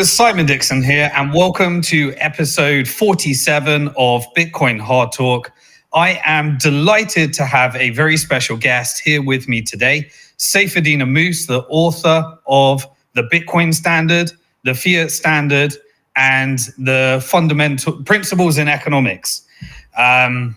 Simon Dixon here, and welcome to episode 47 of Bitcoin Hard Talk. I am delighted to have a very special guest here with me today, Saifedean Ammous, the author of the Bitcoin Standard, the Fiat Standard, and the fundamental principles in economics. Bitcoin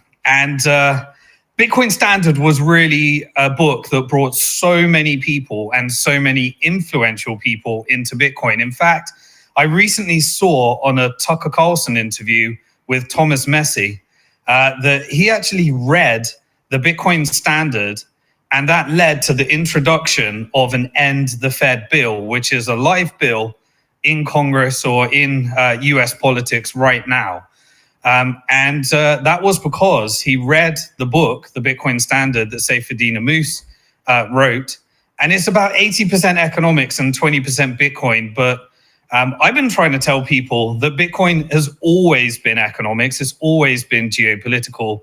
Standard was really a book that brought so many people and so many influential people into Bitcoin. In fact, I recently saw on a Tucker Carlson interview with Thomas Messi that he actually read the Bitcoin Standard, and that led to the introduction of an End the Fed bill, which is a live bill in Congress or in US politics right now. That was because he read the book, The Bitcoin Standard, that Saifedean Ammous wrote. And it's about 80% economics and 20% Bitcoin. But I've been trying to tell people that Bitcoin has always been economics, it's always been geopolitical,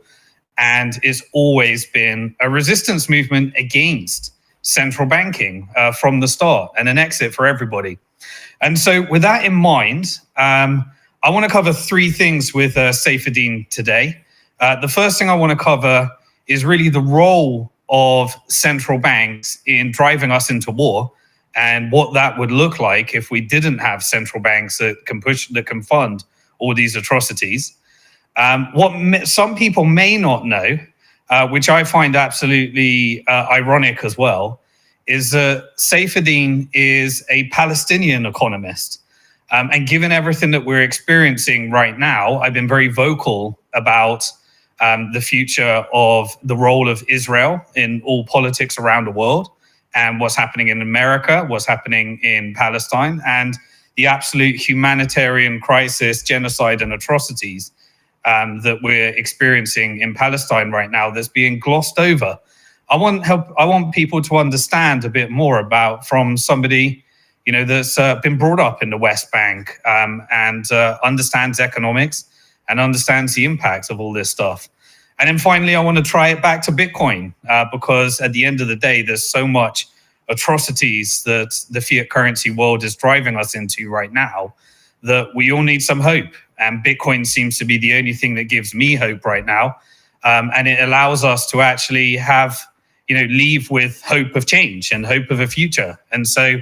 and it's always been a resistance movement against central banking from the start, and an exit for everybody. And so with that in mind, I want to cover three things with Saifedean today. The first thing I want to cover is really the role of central banks in driving us into war, and what that would look like if we didn't have central banks that can fund all these atrocities. Some people may not know, which I find absolutely ironic as well, is that Saifedean is a Palestinian economist. And given everything that we're experiencing right now, I've been very vocal about the future of the role of Israel in all politics around the world, and what's happening in America, what's happening in Palestine, and the absolute humanitarian crisis, genocide, and atrocities that we're experiencing in Palestine right now that's being glossed over. I want people to understand a bit more about, from somebody that's been brought up in the West Bank and understands economics and understands the impacts of all this stuff. And then finally, I want to try it back to Bitcoin because at the end of the day, there's so much atrocities that the fiat currency world is driving us into right now that we all need some hope. And Bitcoin seems to be the only thing that gives me hope right now. And it allows us to actually leave with hope of change and hope of a future. And so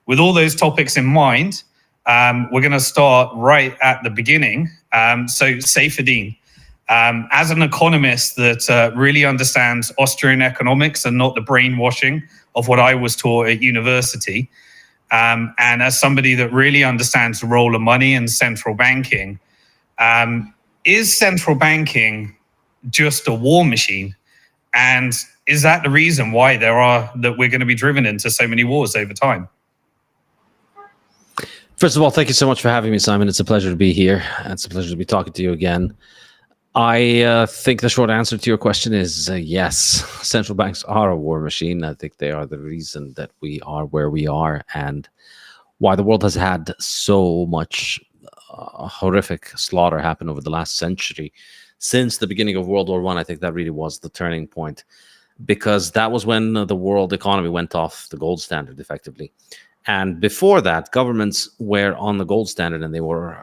with all those topics in mind, we're going to start right at the beginning. So Saifedean, as an economist that really understands Austrian economics and not the brainwashing of what I was taught at university, and as somebody that really understands the role of money and central banking, is central banking just a war machine? And is that the reason why that we're going to be driven into so many wars over time? First of all, thank you so much for having me, Simon. It's a pleasure to be here. It's a pleasure to be talking to you again. I think the short answer to your question is yes. Central banks are a war machine. I think they are the reason that we are where we are, and why the world has had so much horrific slaughter happen over the last century. Since the beginning of World War I, I think that really was the turning point, because that was when the world economy went off the gold standard, effectively. And before that, governments were on the gold standard, and they were,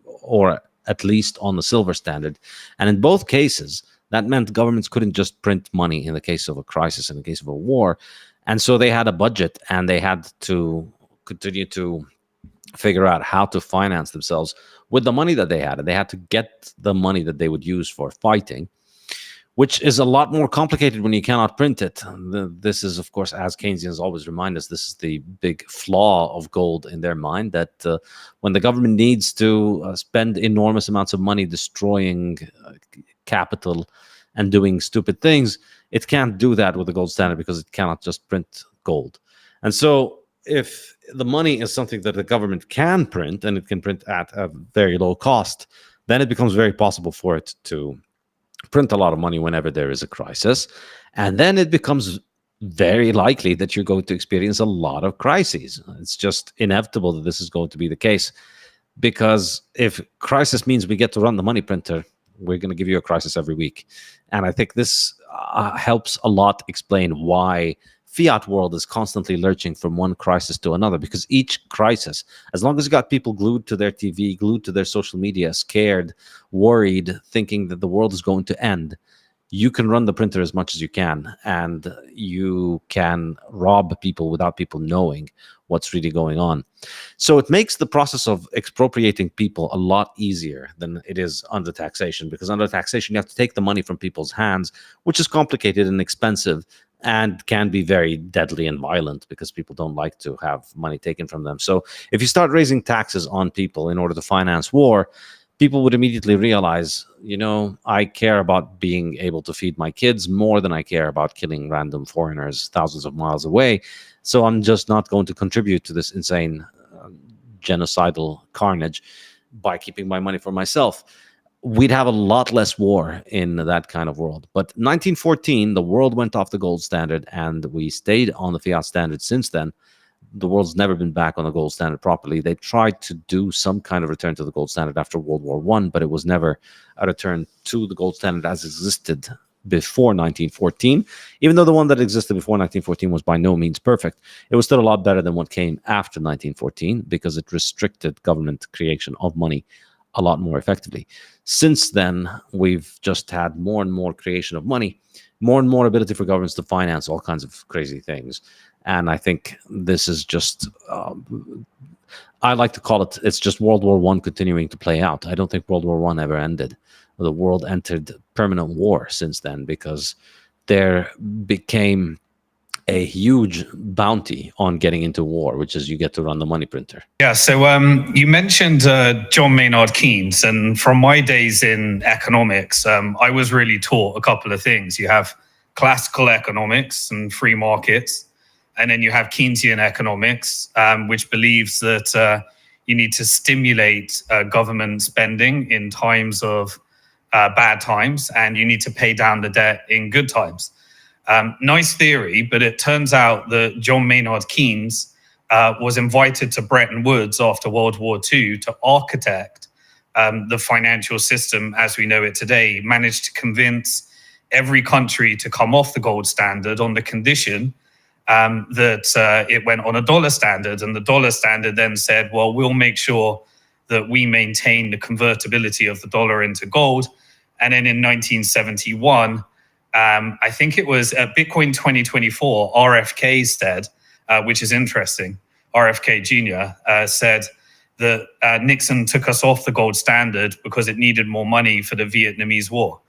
or at least on the silver standard. And in both cases, that meant governments couldn't just print money in the case of a crisis, in the case of a war. And so they had a budget, and they had to continue to figure out how to finance themselves with the money that they had. And they had to get the money that they would use for fighting, which is a lot more complicated when you cannot print it. This is, of course, as Keynesians always remind us, this is the big flaw of gold in their mind, that when the government needs to spend enormous amounts of money destroying capital and doing stupid things, it can't do that with the gold standard because it cannot just print gold. And so if the money is something that the government can print, and it can print at a very low cost, then it becomes very possible for it to print a lot of money whenever there is a crisis. And then it becomes very likely that you're going to experience a lot of crises. It's just inevitable that this is going to be the case, because if crisis means we get to run the money printer, we're going to give you a crisis every week. And I think this helps a lot explain why fiat world is constantly lurching from one crisis to another, because each crisis, as long as you got people glued to their TV, glued to their social media, scared, worried, thinking that the world is going to end, you can run the printer as much as you can, and you can rob people without people knowing what's really going on. So it makes the process of expropriating people a lot easier than it is under taxation, because under taxation, you have to take the money from people's hands, which is complicated and expensive and can be very deadly and violent, because people don't like to have money taken from them. So if you start raising taxes on people in order to finance war, people would immediately realize, I care about being able to feed my kids more than I care about killing random foreigners thousands of miles away. So I'm just not going to contribute to this insane genocidal carnage by keeping my money for myself. We'd have a lot less war in that kind of world. But 1914, the world went off the gold standard, and we stayed on the fiat standard since then. The world's never been back on the gold standard properly. They tried to do some kind of return to the gold standard after World War I, but it was never a return to the gold standard as existed before 1914. Even though the one that existed before 1914 was by no means perfect, it was still a lot better than what came after 1914, because it restricted government creation of money a lot more effectively. Since then, we've just had more and more creation of money, more and more ability for governments to finance all kinds of crazy things. And I think this is just, I like to call it, it's just World War I continuing to play out. I don't think World War I ever ended. The world entered permanent war since then, because there became a huge bounty on getting into war, which is you get to run the money printer. Yeah, so you mentioned John Maynard Keynes, and from my days in economics, I was really taught a couple of things. You have classical economics and free markets, and then you have Keynesian economics, which believes that you need to stimulate government spending in times of bad times, and you need to pay down the debt in good times. Nice theory, but it turns out that John Maynard Keynes was invited to Bretton Woods after World War II to architect the financial system as we know it today. He managed to convince every country to come off the gold standard on the condition that it went on a dollar standard, and the dollar standard then said, well, we'll make sure that we maintain the convertibility of the dollar into gold. And then in 1971, I think it was at Bitcoin 2024, RFK said, which is interesting, RFK Jr. Said that Nixon took us off the gold standard because it needed more money for the Vietnamese War,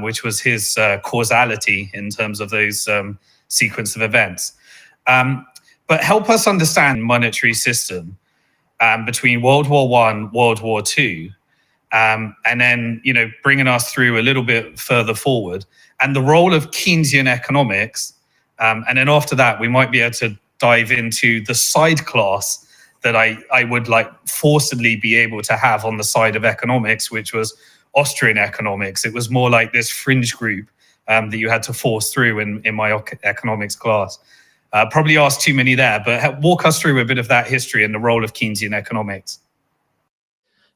which was his causality in terms of those sequence of events. But help us understand monetary system between World War I, World War II, and then bringing us through a little bit further forward, and the role of Keynesian economics. And then after that, we might be able to dive into the side class that I would like forcibly be able to have on the side of economics, which was Austrian economics. It was more like this fringe group that you had to force through in my economics class. Probably asked too many there, but walk us through a bit of that history and the role of Keynesian economics.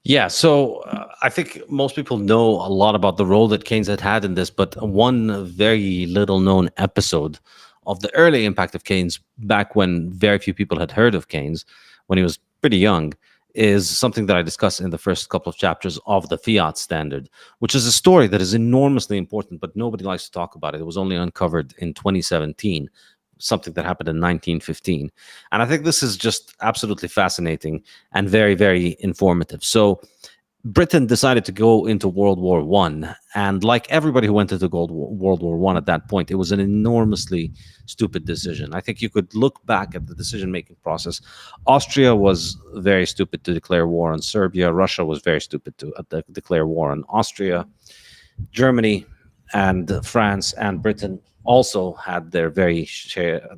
Yeah, so I think most people know a lot about the role that Keynes had in this, but one very little known episode of the early impact of Keynes, back when very few people had heard of Keynes, when he was pretty young, is something that I discuss in the first couple of chapters of the Fiat Standard, which is a story that is enormously important, but nobody likes to talk about it. It was only uncovered in 2017, something that happened in 1915. And I think this is just absolutely fascinating and very, very informative. So Britain decided to go into World War I, and like everybody who went into World War I at that point, it was an enormously stupid decision. I think you could look back at the decision-making process. Austria was very stupid to declare war on Serbia. Russia was very stupid to declare war on Austria. Germany and France and Britain also had their very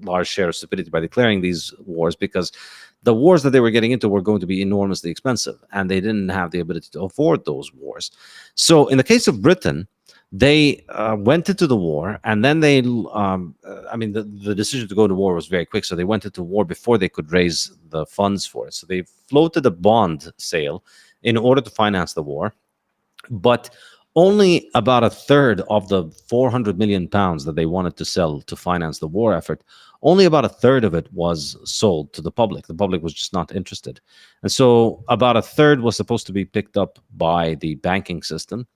large share of stupidity by declaring these wars, because the wars that they were getting into were going to be enormously expensive, and they didn't have the ability to afford those wars. So in the case of Britain, they went into the war, and then they, the decision to go to war was very quick. So they went into war before they could raise the funds for it. So they floated a bond sale in order to finance the war. But only about a third of the 400 million pounds that they wanted to sell to finance the war effort, only about a third of it was sold to the public. The public was just not interested. And so about a third was supposed to be picked up by the banking system,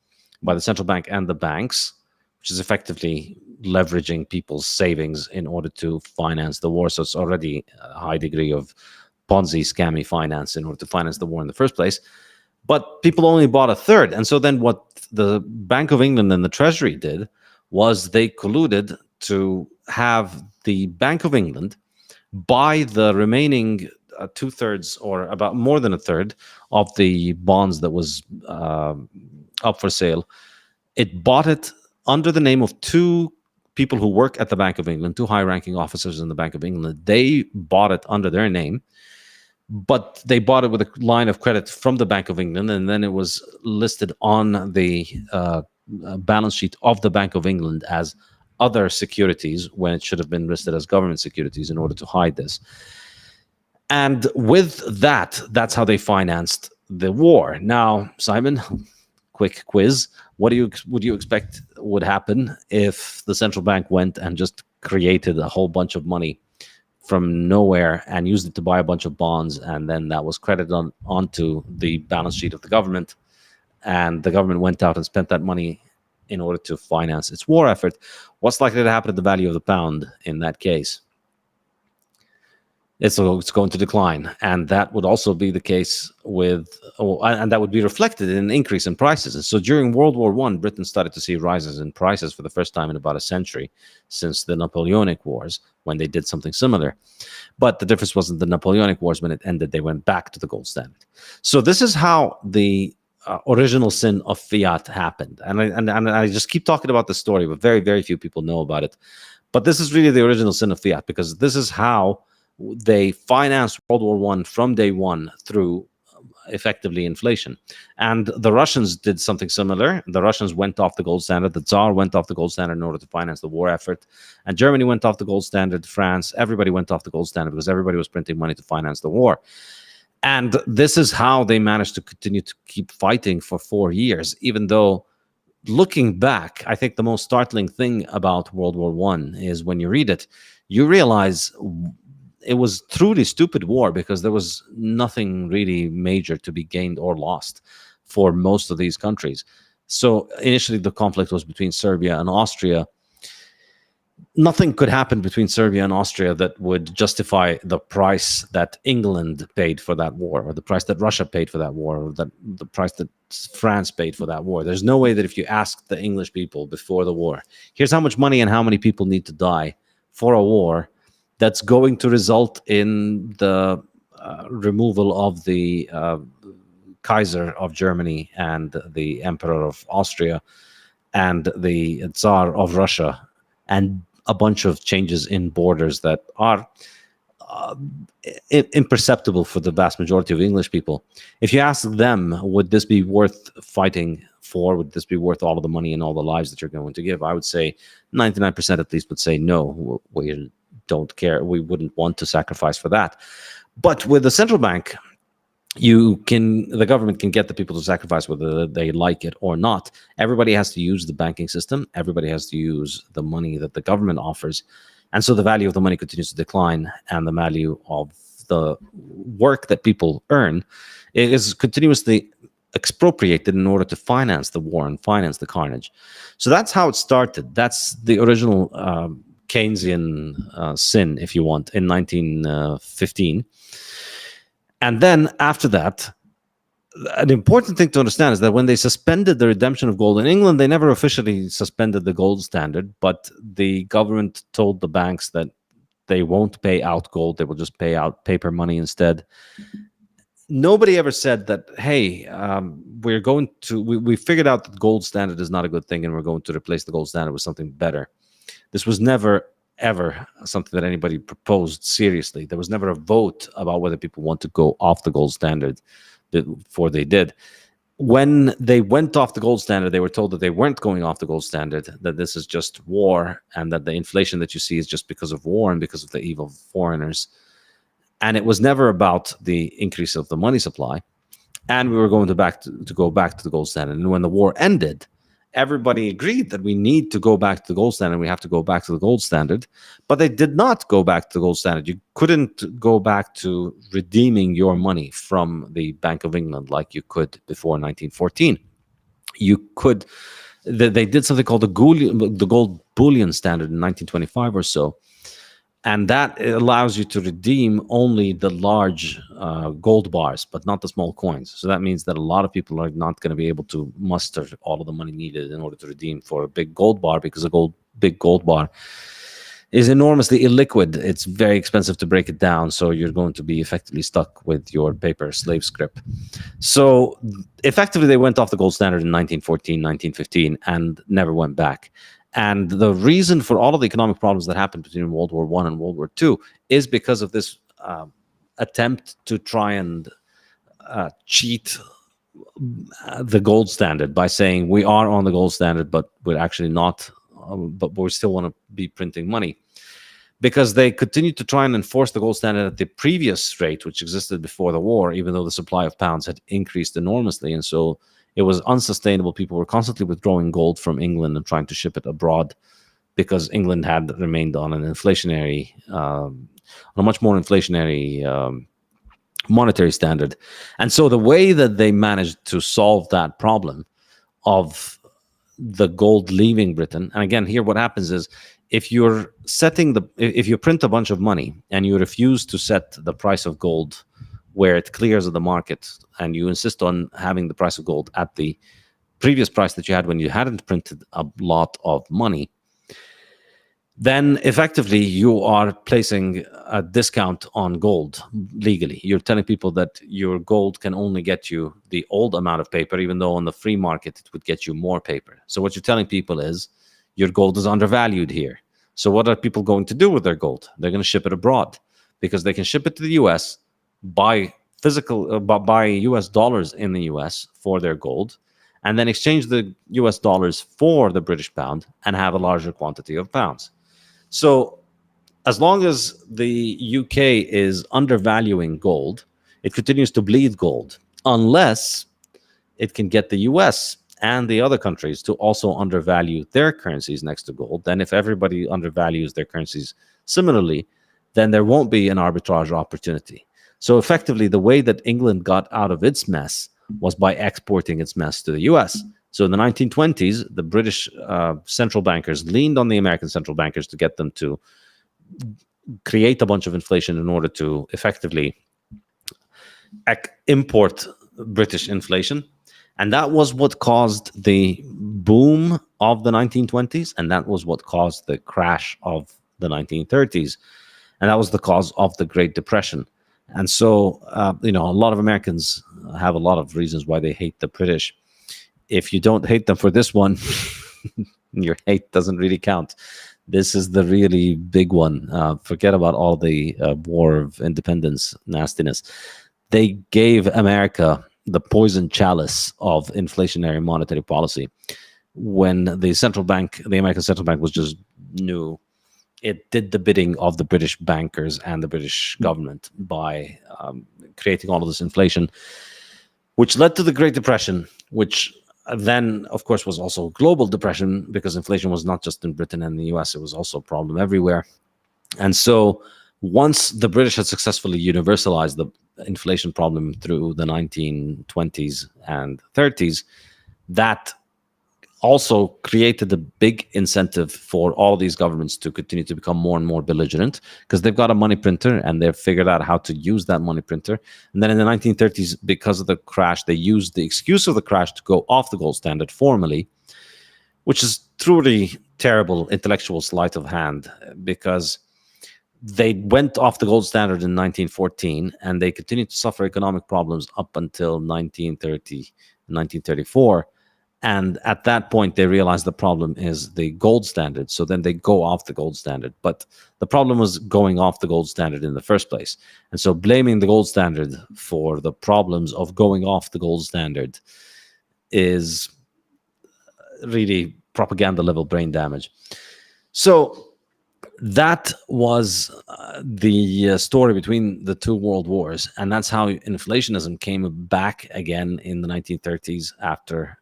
by the central bank and the banks, which is effectively leveraging people's savings in order to finance the war. So it's already a high degree of Ponzi scammy finance in order to finance the war in the first place. But people only bought a third. And so then what the Bank of England and the Treasury did was they colluded to have the Bank of England buy the remaining two-thirds, or about more than a third, of the bonds that was up for sale. It bought it under the name of two people who work at the Bank of England, two high-ranking officers in the Bank of England. They bought it under their name, but they bought it with a line of credit from the Bank of England, and then it was listed on the balance sheet of the Bank of England as other securities when it should have been listed as government securities in order to hide this. And with that, that's how they financed the war. Now, Simon, quick quiz. What would you expect would happen if the central bank went and just created a whole bunch of money from nowhere and used it to buy a bunch of bonds, and then that was credited onto the balance sheet of the government, and the government went out and spent that money in order to finance its war effort? What's likely to happen to the value of the pound in that case? It's going to decline, and that would also be the case and that would be reflected in an increase in prices. And so during World War I, Britain started to see rises in prices for the first time in about a century since the Napoleonic Wars, when they did something similar. But the difference wasn't the Napoleonic Wars. When it ended, they went back to the gold standard. So this is how the original sin of fiat happened. And I just keep talking about this story, but very, very few people know about it. But this is really the original sin of fiat, because this is how they financed World War I from day one through effectively inflation. And the Russians did something similar. The Russians went off the gold standard. The Tsar went off the gold standard in order to finance the war effort. And Germany went off the gold standard. France, everybody went off the gold standard because everybody was printing money to finance the war. And this is how they managed to continue to keep fighting for 4 years, even though, looking back, I think the most startling thing about World War I is when you read it, you realize it was truly stupid war, because there was nothing really major to be gained or lost for most of these countries. So initially the conflict was between Serbia and Austria. Nothing could happen between Serbia and Austria that would justify the price that England paid for that war, or the price that Russia paid for that war, or the price that France paid for that war. There's no way that if you asked the English people before the war, here's how much money and how many people need to die for a war that's going to result in the removal of the Kaiser of Germany and the Emperor of Austria and the Tsar of Russia, and a bunch of changes in borders that are imperceptible for the vast majority of English people. If you ask them, would this be worth fighting for? Would this be worth all of the money and all the lives that you're going to give? I would say 99% at least would say no. We don't care. We wouldn't want to sacrifice for that. But with the central bank, the government can get the people to sacrifice whether they like it or not. Everybody has to use the banking system. Everybody has to use the money that the government offers. And so the value of the money continues to decline, and the value of the work that people earn is continuously expropriated in order to finance the war and finance the carnage. So that's how it started. That's the original Keynesian sin, if you want, in 1915. And then after that, an important thing to understand is that when they suspended the redemption of gold in England, they never officially suspended the gold standard, but the government told the banks that they won't pay out gold, they will just pay out paper money instead. Nobody ever said that, hey, we figured out that the gold standard is not a good thing and we're going to replace the gold standard with something better. This was never, ever something that anybody proposed seriously. There was never a vote about whether people want to go off the gold standard before they did. When they went off the gold standard, they were told that they weren't going off the gold standard, that this is just war, and that the inflation that you see is just because of war and because of the evil foreigners. And it was never about the increase of the money supply. And we were going to go back to the gold standard. And when the war ended, everybody agreed that we need to go back to the gold standard. We have to go back to the gold standard, but they did not go back to the gold standard. You couldn't go back to redeeming your money from the Bank of England like you could before 1914. You could. They did something called the gold bullion standard in 1925 or so, and that allows you to redeem only the large gold bars, but not the small coins. So that means that a lot of people are not going to be able to muster all of the money needed in order to redeem for a big gold bar, because a big gold bar is enormously illiquid. It's very expensive to break it down, so you're going to be effectively stuck with your paper slave scrip. So effectively, they went off the gold standard in 1914, 1915, and never went back. And the reason for all of the economic problems that happened between World War I and World War II is because of this attempt to try and cheat the gold standard by saying we are on the gold standard, but we're actually not, but we still want to be printing money. Because they continued to try and enforce the gold standard at the previous rate, which existed before the war, even though the supply of pounds had increased enormously. And so it was unsustainable. People were constantly withdrawing gold from England and trying to ship it abroad, because England had remained on an inflationary, on a much more inflationary monetary standard. And so the way that they managed to solve that problem of the gold leaving Britain, and again, here what happens is, if you print a bunch of money and you refuse to set the price of gold where it clears of the market, and you insist on having the price of gold at the previous price that you had when you hadn't printed a lot of money, then effectively you are placing a discount on gold legally. You're telling people that your gold can only get you the old amount of paper, even though on the free market it would get you more paper. So what you're telling people is your gold is undervalued here. So what are people going to do with their gold? They're going to ship it abroad, because they can ship it to the US, buy US dollars in the US for their gold, and then exchange the US dollars for the British pound and have a larger quantity of pounds. So as long as the UK is undervaluing gold, it continues to bleed gold, unless it can get the US and the other countries to also undervalue their currencies next to gold. Then if everybody undervalues their currencies similarly, then there won't be an arbitrage opportunity. So effectively, the way that England got out of its mess was by exporting its mess to the US. So in the 1920s, the British central bankers leaned on the American central bankers to get them to create a bunch of inflation in order to effectively import British inflation. And that was what caused the boom of the 1920s, and that was what caused the crash of the 1930s. And that was the cause of the Great Depression. And so, a lot of Americans have a lot of reasons why they hate the British. If you don't hate them for this one, your hate doesn't really count. This is the really big one. Forget about all the War of Independence nastiness. They gave America the poison chalice of inflationary monetary policy when the American central bank was just new. It did the bidding of the British bankers and the British government by creating all of this inflation, which led to the Great Depression, which then, of course, was also global depression, because inflation was not just in Britain and the US, it was also a problem everywhere. And so once the British had successfully universalized the inflation problem through the 1920s and 30s, that also created a big incentive for all these governments to continue to become more and more belligerent, because they've got a money printer and they've figured out how to use that money printer. And then in the 1930s, because of the crash, they used the excuse of the crash to go off the gold standard formally, which is truly terrible intellectual sleight of hand, because they went off the gold standard in 1914 and they continued to suffer economic problems up until 1930, 1934. And at that point, they realized the problem is the gold standard. So then they go off the gold standard. But the problem was going off the gold standard in the first place. And so blaming the gold standard for the problems of going off the gold standard is really propaganda level brain damage. So that was the story between the two world wars. And that's how inflationism came back again in the 1930s after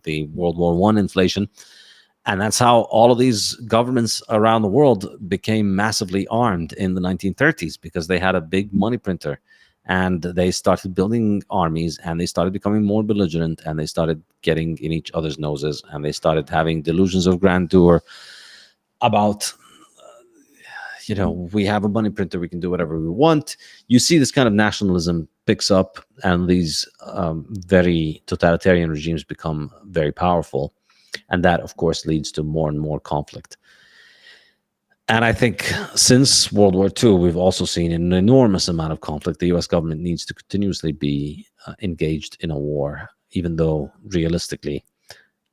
the World War I inflation. And that's how all of these governments around the world became massively armed in the 1930s, because they had a big money printer, and they started building armies, and they started becoming more belligerent, and they started getting in each other's noses, and they started having delusions of grandeur about, we have a money printer, we can do whatever we want. You see this kind of nationalism picks up, and these very totalitarian regimes become very powerful. And that, of course, leads to more and more conflict. And I think since World War II, we've also seen an enormous amount of conflict. The US government needs to continuously be engaged in a war, even though realistically,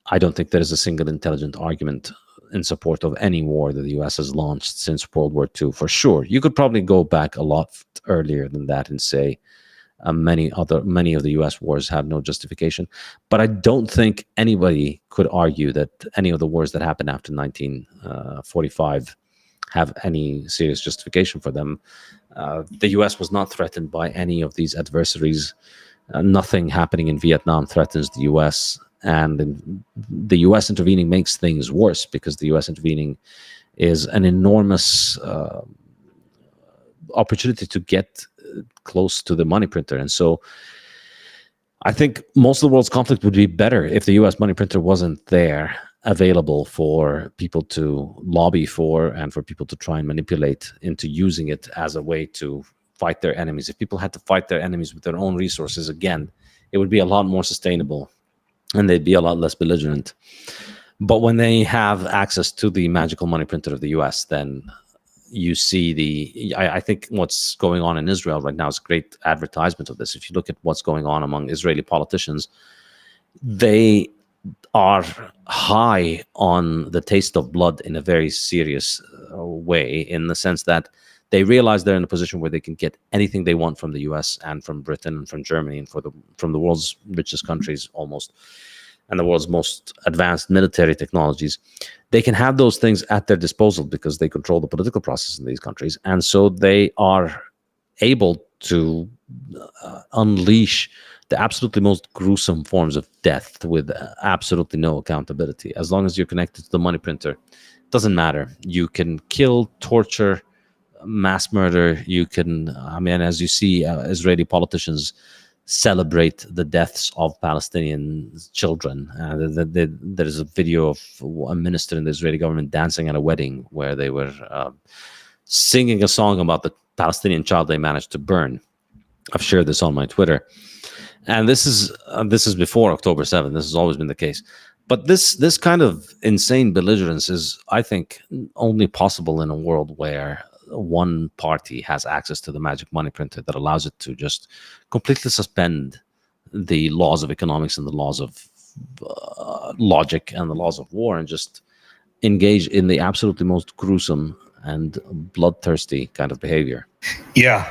I don't think there is a single intelligent argument in support of any war that the US has launched since World War II, for sure. You could probably go back a lot earlier than that and say many of the US wars have no justification. But I don't think anybody could argue that any of the wars that happened after 1945 have any serious justification for them. The US was not threatened by any of these adversaries. Nothing happening in Vietnam threatens the US. And the US intervening makes things worse, because the US intervening is an enormous opportunity to get close to the money printer. And so I think most of the world's conflict would be better if the US money printer wasn't there, available for people to lobby for, and for people to try and manipulate into using it as a way to fight their enemies. If people had to fight their enemies with their own resources again, it would be a lot more sustainable, and they'd be a lot less belligerent. But when they have access to the magical money printer of the US, then you see I think what's going on in Israel right now is a great advertisement of this. If you look at what's going on among Israeli politicians, they are high on the taste of blood in a very serious way, in the sense that they realize they're in a position where they can get anything they want from the US and from Britain and from Germany and from the world's richest countries almost, and the world's most advanced military technologies. They can have those things at their disposal because they control the political process in these countries. And so they are able to unleash the absolutely most gruesome forms of death with absolutely no accountability. As long as you're connected to the money printer, it doesn't matter. You can kill, torture, mass murder. You can, as you see, Israeli politicians celebrate the deaths of Palestinian children. There is a video of a minister in the Israeli government dancing at a wedding where they were singing a song about the Palestinian child they managed to burn. I've shared this on my Twitter. And this is before October 7th. This has always been the case. But this kind of insane belligerence is, I think, only possible in a world where one party has access to the magic money printer that allows it to just completely suspend the laws of economics and the laws of logic and the laws of war, and just engage in the absolutely most gruesome and bloodthirsty kind of behavior. Yeah.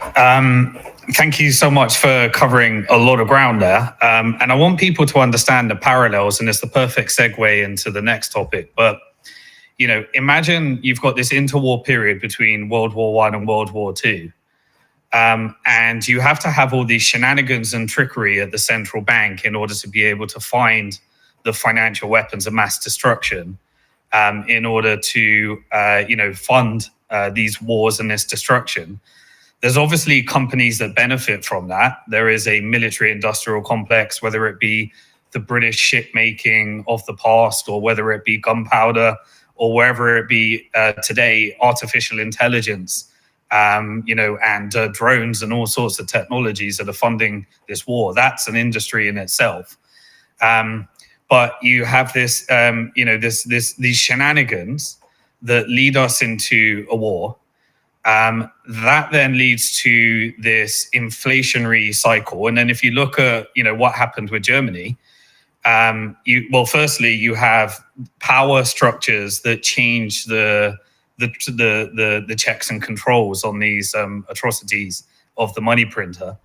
Thank you so much for covering a lot of ground there. And I want people to understand the parallels, and it's the perfect segue into the next topic. But, imagine you've got this interwar period between World War I and World War II. And you have to have all these shenanigans and trickery at the central bank in order to be able to find the financial weapons of mass destruction in order to, fund these wars and this destruction. There's obviously companies that benefit from that. There is a military industrial complex, whether it be the British shipmaking of the past, or whether it be gunpowder, or wherever it be today, artificial intelligence, and drones and all sorts of technologies that are funding this war. That's an industry in itself. But you have this, these shenanigans that lead us into a war. That then leads to this inflationary cycle. And then if you look at, what happened with Germany, firstly, you have power structures that change the checks and controls on these atrocities of the money printer.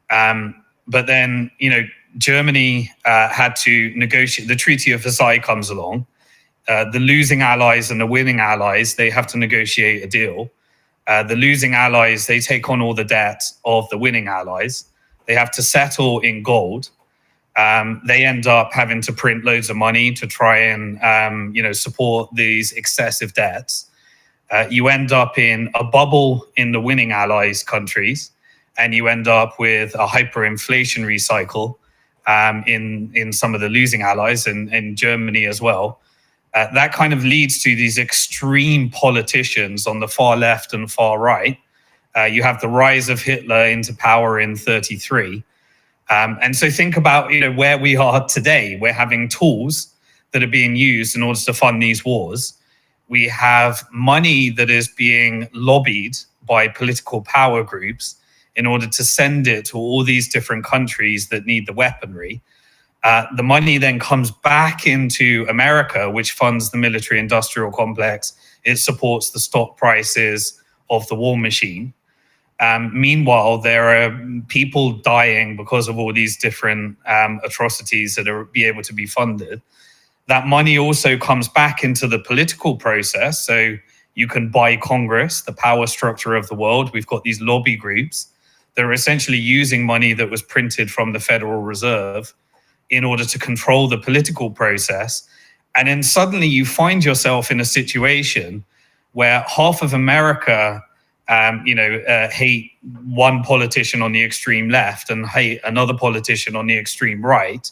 But then, Germany had to negotiate. The Treaty of Versailles comes along. The losing allies and the winning allies, they have to negotiate a deal. The losing allies, they take on all the debt of the winning allies. They have to settle in gold. They end up having to print loads of money to try and support these excessive debts. You end up in a bubble in the winning allies countries, and you end up with a hyperinflationary cycle in some of the losing allies, and in Germany as well. That kind of leads to these extreme politicians on the far left and far right. You have the rise of Hitler into power in 1933. And so think about where we are today. We're having tools that are being used in order to fund these wars. We have money that is being lobbied by political power groups in order to send it to all these different countries that need the weaponry. The money then comes back into America, which funds the military-industrial complex. It supports the stock prices of the war machine. Meanwhile, there are people dying because of all these different atrocities that are be able to be funded. That money also comes back into the political process. So you can buy Congress, the power structure of the world. We've got these lobby groups that are essentially using money that was printed from the Federal Reserve in order to control the political process. And then suddenly you find yourself in a situation where half of America hate one politician on the extreme left and hate another politician on the extreme right.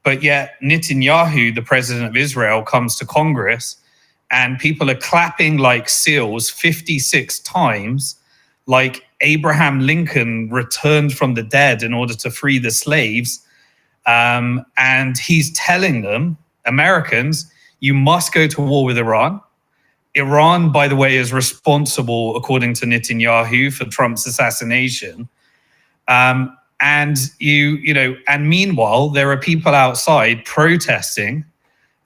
But yet Netanyahu, the president of Israel, comes to Congress and people are clapping like seals 56 times, like Abraham Lincoln returned from the dead in order to free the slaves. And he's telling them, Americans, you must go to war with Iran. Iran, by the way, is responsible, according to Netanyahu, for Trump's assassination. And meanwhile, there are people outside protesting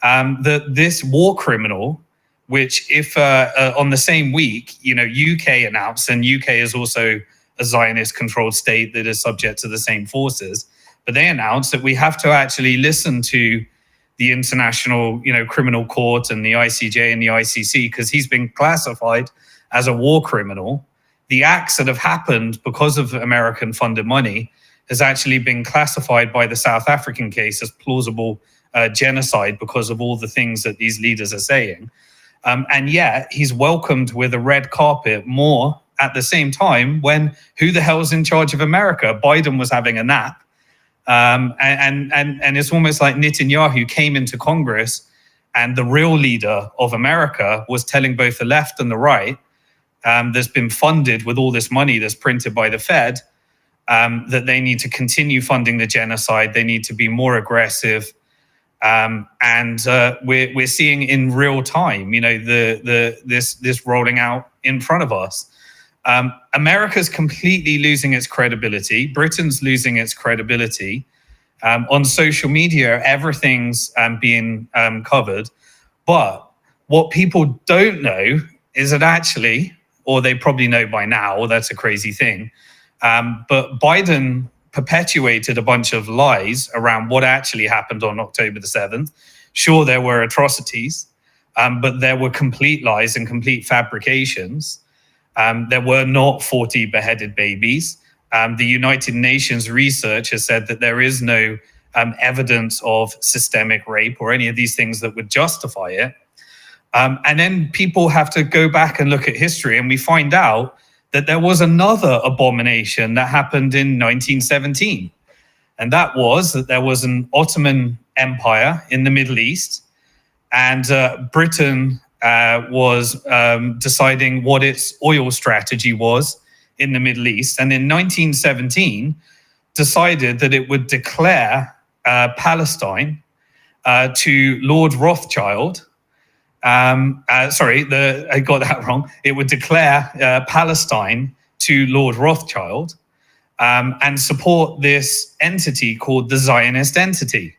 that this war criminal, which if on the same week, UK announced, and UK is also a Zionist-controlled state that is subject to the same forces, but they announced that we have to actually listen to the International, Criminal Court and the ICJ and the ICC because he's been classified as a war criminal. The acts that have happened because of American-funded money has actually been classified by the South African case as plausible genocide because of all the things that these leaders are saying. And yet he's welcomed with a red carpet more at the same time when who the hell's in charge of America? Biden was having a nap. And it's almost like Netanyahu came into Congress and the real leader of America was telling both the left and the right that's been funded with all this money that's printed by the Fed that they need to continue funding the genocide. They need to be more aggressive. And we're seeing in real time, this rolling out in front of us. America's completely losing its credibility. Britain's losing its credibility. On social media, everything's being covered. But what people don't know is that actually, or they probably know by now, that's a crazy thing, but Biden perpetuated a bunch of lies around what actually happened on October the 7th. Sure, there were atrocities, but there were complete lies and complete fabrications. There were not 40 beheaded babies. The United Nations research has said that there is no evidence of systemic rape or any of these things that would justify it. And then people have to go back and look at history, and we find out that there was another abomination that happened in 1917. And that was that there was an Ottoman Empire in the Middle East, and Britain was deciding what its oil strategy was in the Middle East. And in 1917, decided that it would declare Palestine to Lord Rothschild. I got that wrong. It would declare Palestine to Lord Rothschild and support this entity called the Zionist entity.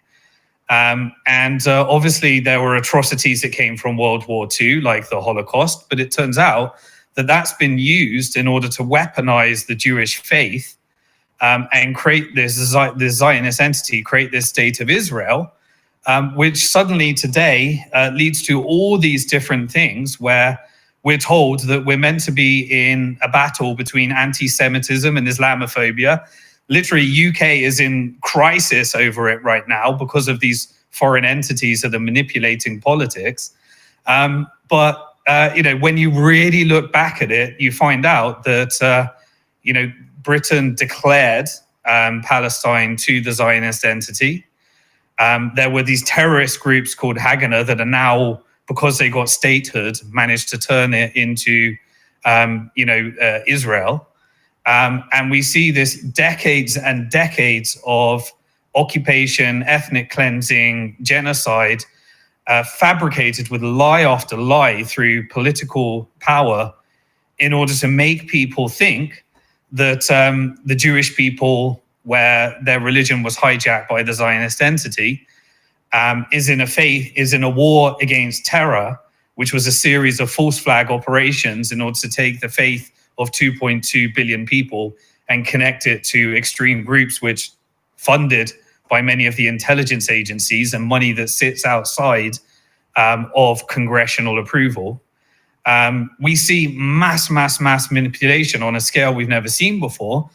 Obviously there were atrocities that came from World War II, like the Holocaust, but it turns out that that's been used in order to weaponize the Jewish faith and create this Zionist entity, create this state of Israel, which suddenly today leads to all these different things where we're told that we're meant to be in a battle between anti-Semitism and Islamophobia. literally, UK is in crisis over it right now because of these foreign entities that are manipulating politics. But when you really look back at it, you find out that Britain declared Palestine to the Zionist entity. There were these terrorist groups called Haganah that are now, because they got statehood, managed to turn it into Israel. And we see this decades and decades of occupation, ethnic cleansing, genocide, fabricated with lie after lie through political power in order to make people think that the Jewish people, where their religion was hijacked by the Zionist entity, is in a war against terror, which was a series of false flag operations in order to take the faith of 2.2 billion people and connect it to extreme groups, which funded by many of the intelligence agencies and money that sits outside of congressional approval. We see mass manipulation on a scale we've never seen before.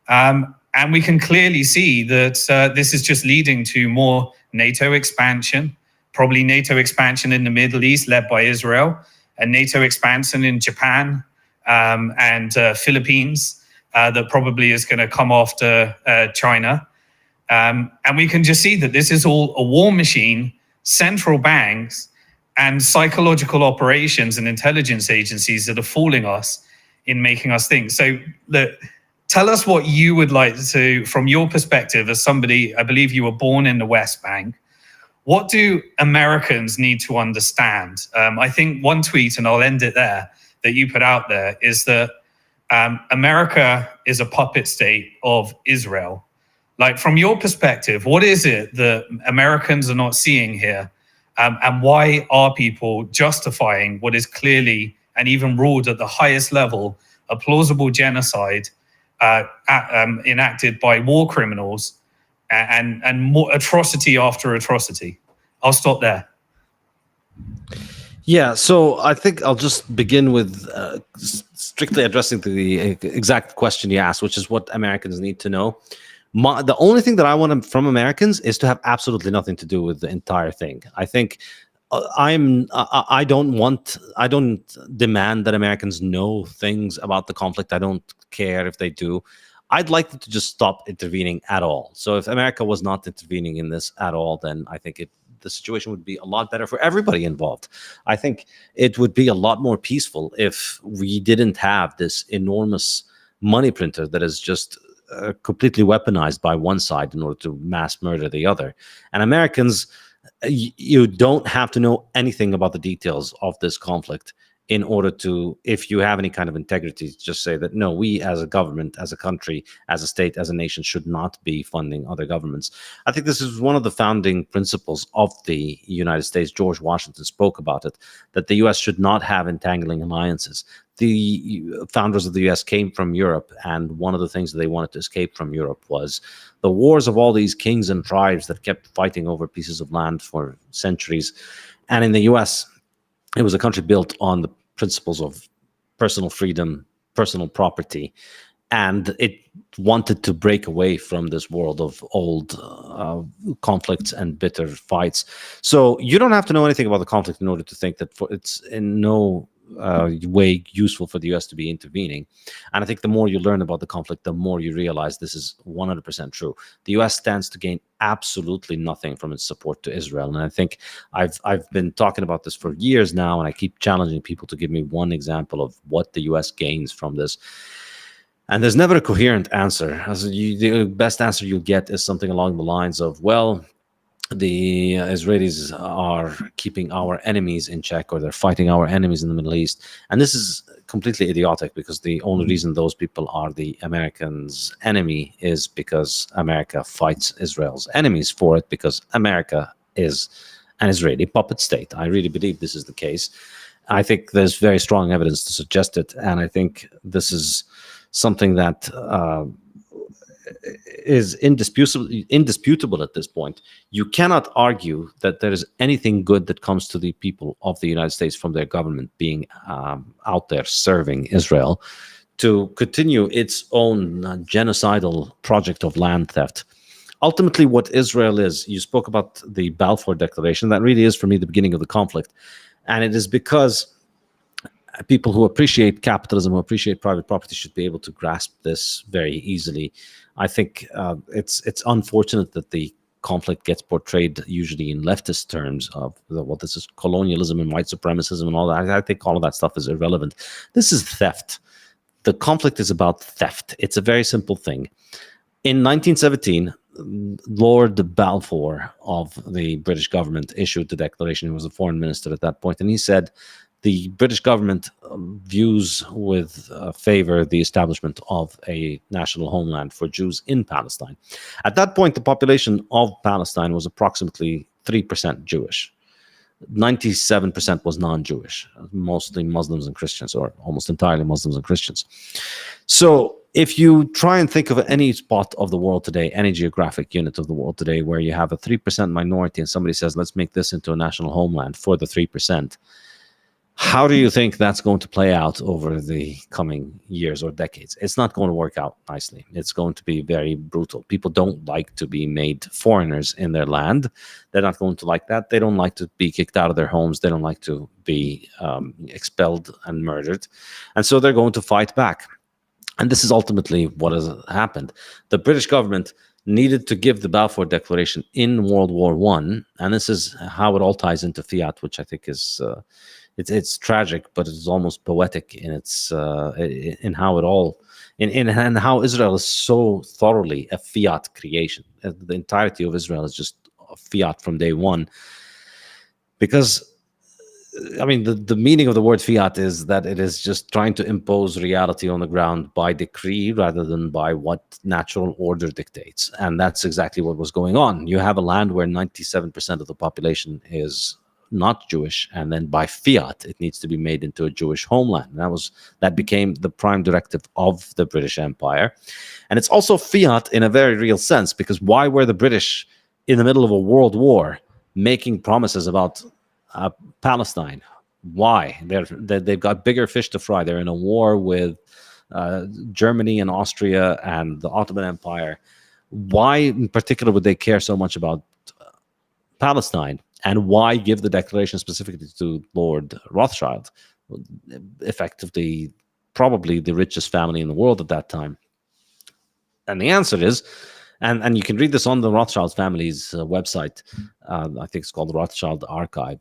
And we can clearly see that this is just leading to more NATO expansion, probably NATO expansion in the Middle East led by Israel, and NATO expansion in Japan and Philippines that probably is going to come after China. And we can just see that this is all a war machine, central banks, and psychological operations and intelligence agencies that are fooling us in making us think. So tell us what you would like to, from your perspective as somebody, I believe you were born in the West Bank, what do Americans need to understand? I think one tweet, and I'll end it there, that you put out there is that America is a puppet state of Israel. Like, from your perspective, what is it that Americans are not seeing here? And why are people justifying what is clearly and even ruled at the highest level a plausible genocide enacted by war criminals and more atrocity after atrocity? I'll stop there. Yeah, so I think I'll just begin with strictly addressing the exact question you asked, which is what Americans need to know. The only thing that I want from Americans is to have absolutely nothing to do with the entire thing. I think I don't demand that Americans know things about the conflict. I don't care if they do. I'd like them to just stop intervening at all. So if America was not intervening in this at all, then I think the situation would be a lot better for everybody involved. I think it would be a lot more peaceful if we didn't have this enormous money printer that is just completely weaponized by one side in order to mass murder the other. And Americans, you don't have to know anything about the details of this conflict in order to, if you have any kind of integrity, just say that, no, we as a government, as a country, as a state, as a nation should not be funding other governments. I think this is one of the founding principles of the United States. George Washington spoke about it, that the US should not have entangling alliances. The founders of the US came from Europe, and one of the things that they wanted to escape from Europe was the wars of all these kings and tribes that kept fighting over pieces of land for centuries. And in the US, it was a country built on the principles of personal freedom, personal property, and it wanted to break away from this world of old conflicts and bitter fights. So you don't have to know anything about the conflict in order to think that it's in no way useful for the US to be intervening. And I think the more you learn about the conflict, the more you realize this is 100% true. The US stands to gain absolutely nothing from its support to Israel. And I think I've been talking about this for years now, and I keep challenging people to give me one example of what the US gains from this. And there's never a coherent answer. The best answer you'll get is something along the lines of, well, the Israelis are keeping our enemies in check, or they're fighting our enemies in the Middle East. And this is completely idiotic, because the only reason those people are the Americans' enemy is because America fights Israel's enemies for it, because America is an Israeli puppet state. I really believe this is the case. I think there's very strong evidence to suggest it. And I think this is something that is indisputable at this point. You cannot argue that there is anything good that comes to the people of the United States from their government being out there serving Israel to continue its own genocidal project of land theft. Ultimately, what Israel is, you spoke about the Balfour Declaration, that really is, for me, the beginning of the conflict. And it is because people who appreciate capitalism, who appreciate private property, should be able to grasp this very easily. I think it's unfortunate that the conflict gets portrayed usually in leftist terms of what this is colonialism and white supremacism and all that. I think all of that stuff is irrelevant. This is theft. The conflict is about theft. It's a very simple thing. In 1917, Lord Balfour of the British government issued the declaration. He was the foreign minister at that point, and he said the British government views with favor the establishment of a national homeland for Jews in Palestine. At that point, the population of Palestine was approximately 3% Jewish. 97% was non-Jewish, mostly Muslims and Christians, or almost entirely Muslims and Christians. So if you try and think of any spot of the world today, any geographic unit of the world today, where you have a 3% minority and somebody says, let's make this into a national homeland for the 3%, how do you think that's going to play out over the coming years or decades? It's not going to work out nicely. It's going to be very brutal. People don't like to be made foreigners in their land. They're not going to like that. They don't like to be kicked out of their homes. They don't like to be expelled and murdered. And so they're going to fight back. And this is ultimately what has happened. The British government needed to give the Balfour Declaration in World War I, and this is how it all ties into Fiat, which I think is it's tragic, but it's almost poetic in its in how it all in how Israel is so thoroughly a Fiat creation. The entirety of Israel is just a Fiat from day one, because I mean, the meaning of the word fiat is that it is just trying to impose reality on the ground by decree rather than by what natural order dictates. And that's exactly what was going on. You have a land where 97% of the population is not Jewish, and then by fiat, it needs to be made into a Jewish homeland. And that became the prime directive of the British Empire. And it's also fiat in a very real sense, because why were the British in the middle of a world war making promises about Palestine? Why? They've got bigger fish to fry. They're in a war with Germany and Austria and the Ottoman Empire. Why in particular would they care so much about Palestine? And why give the declaration specifically to Lord Rothschild, effectively probably the richest family in the world at that time? And the answer is, and you can read this on the Rothschild family's website, I think it's called the Rothschild Archive.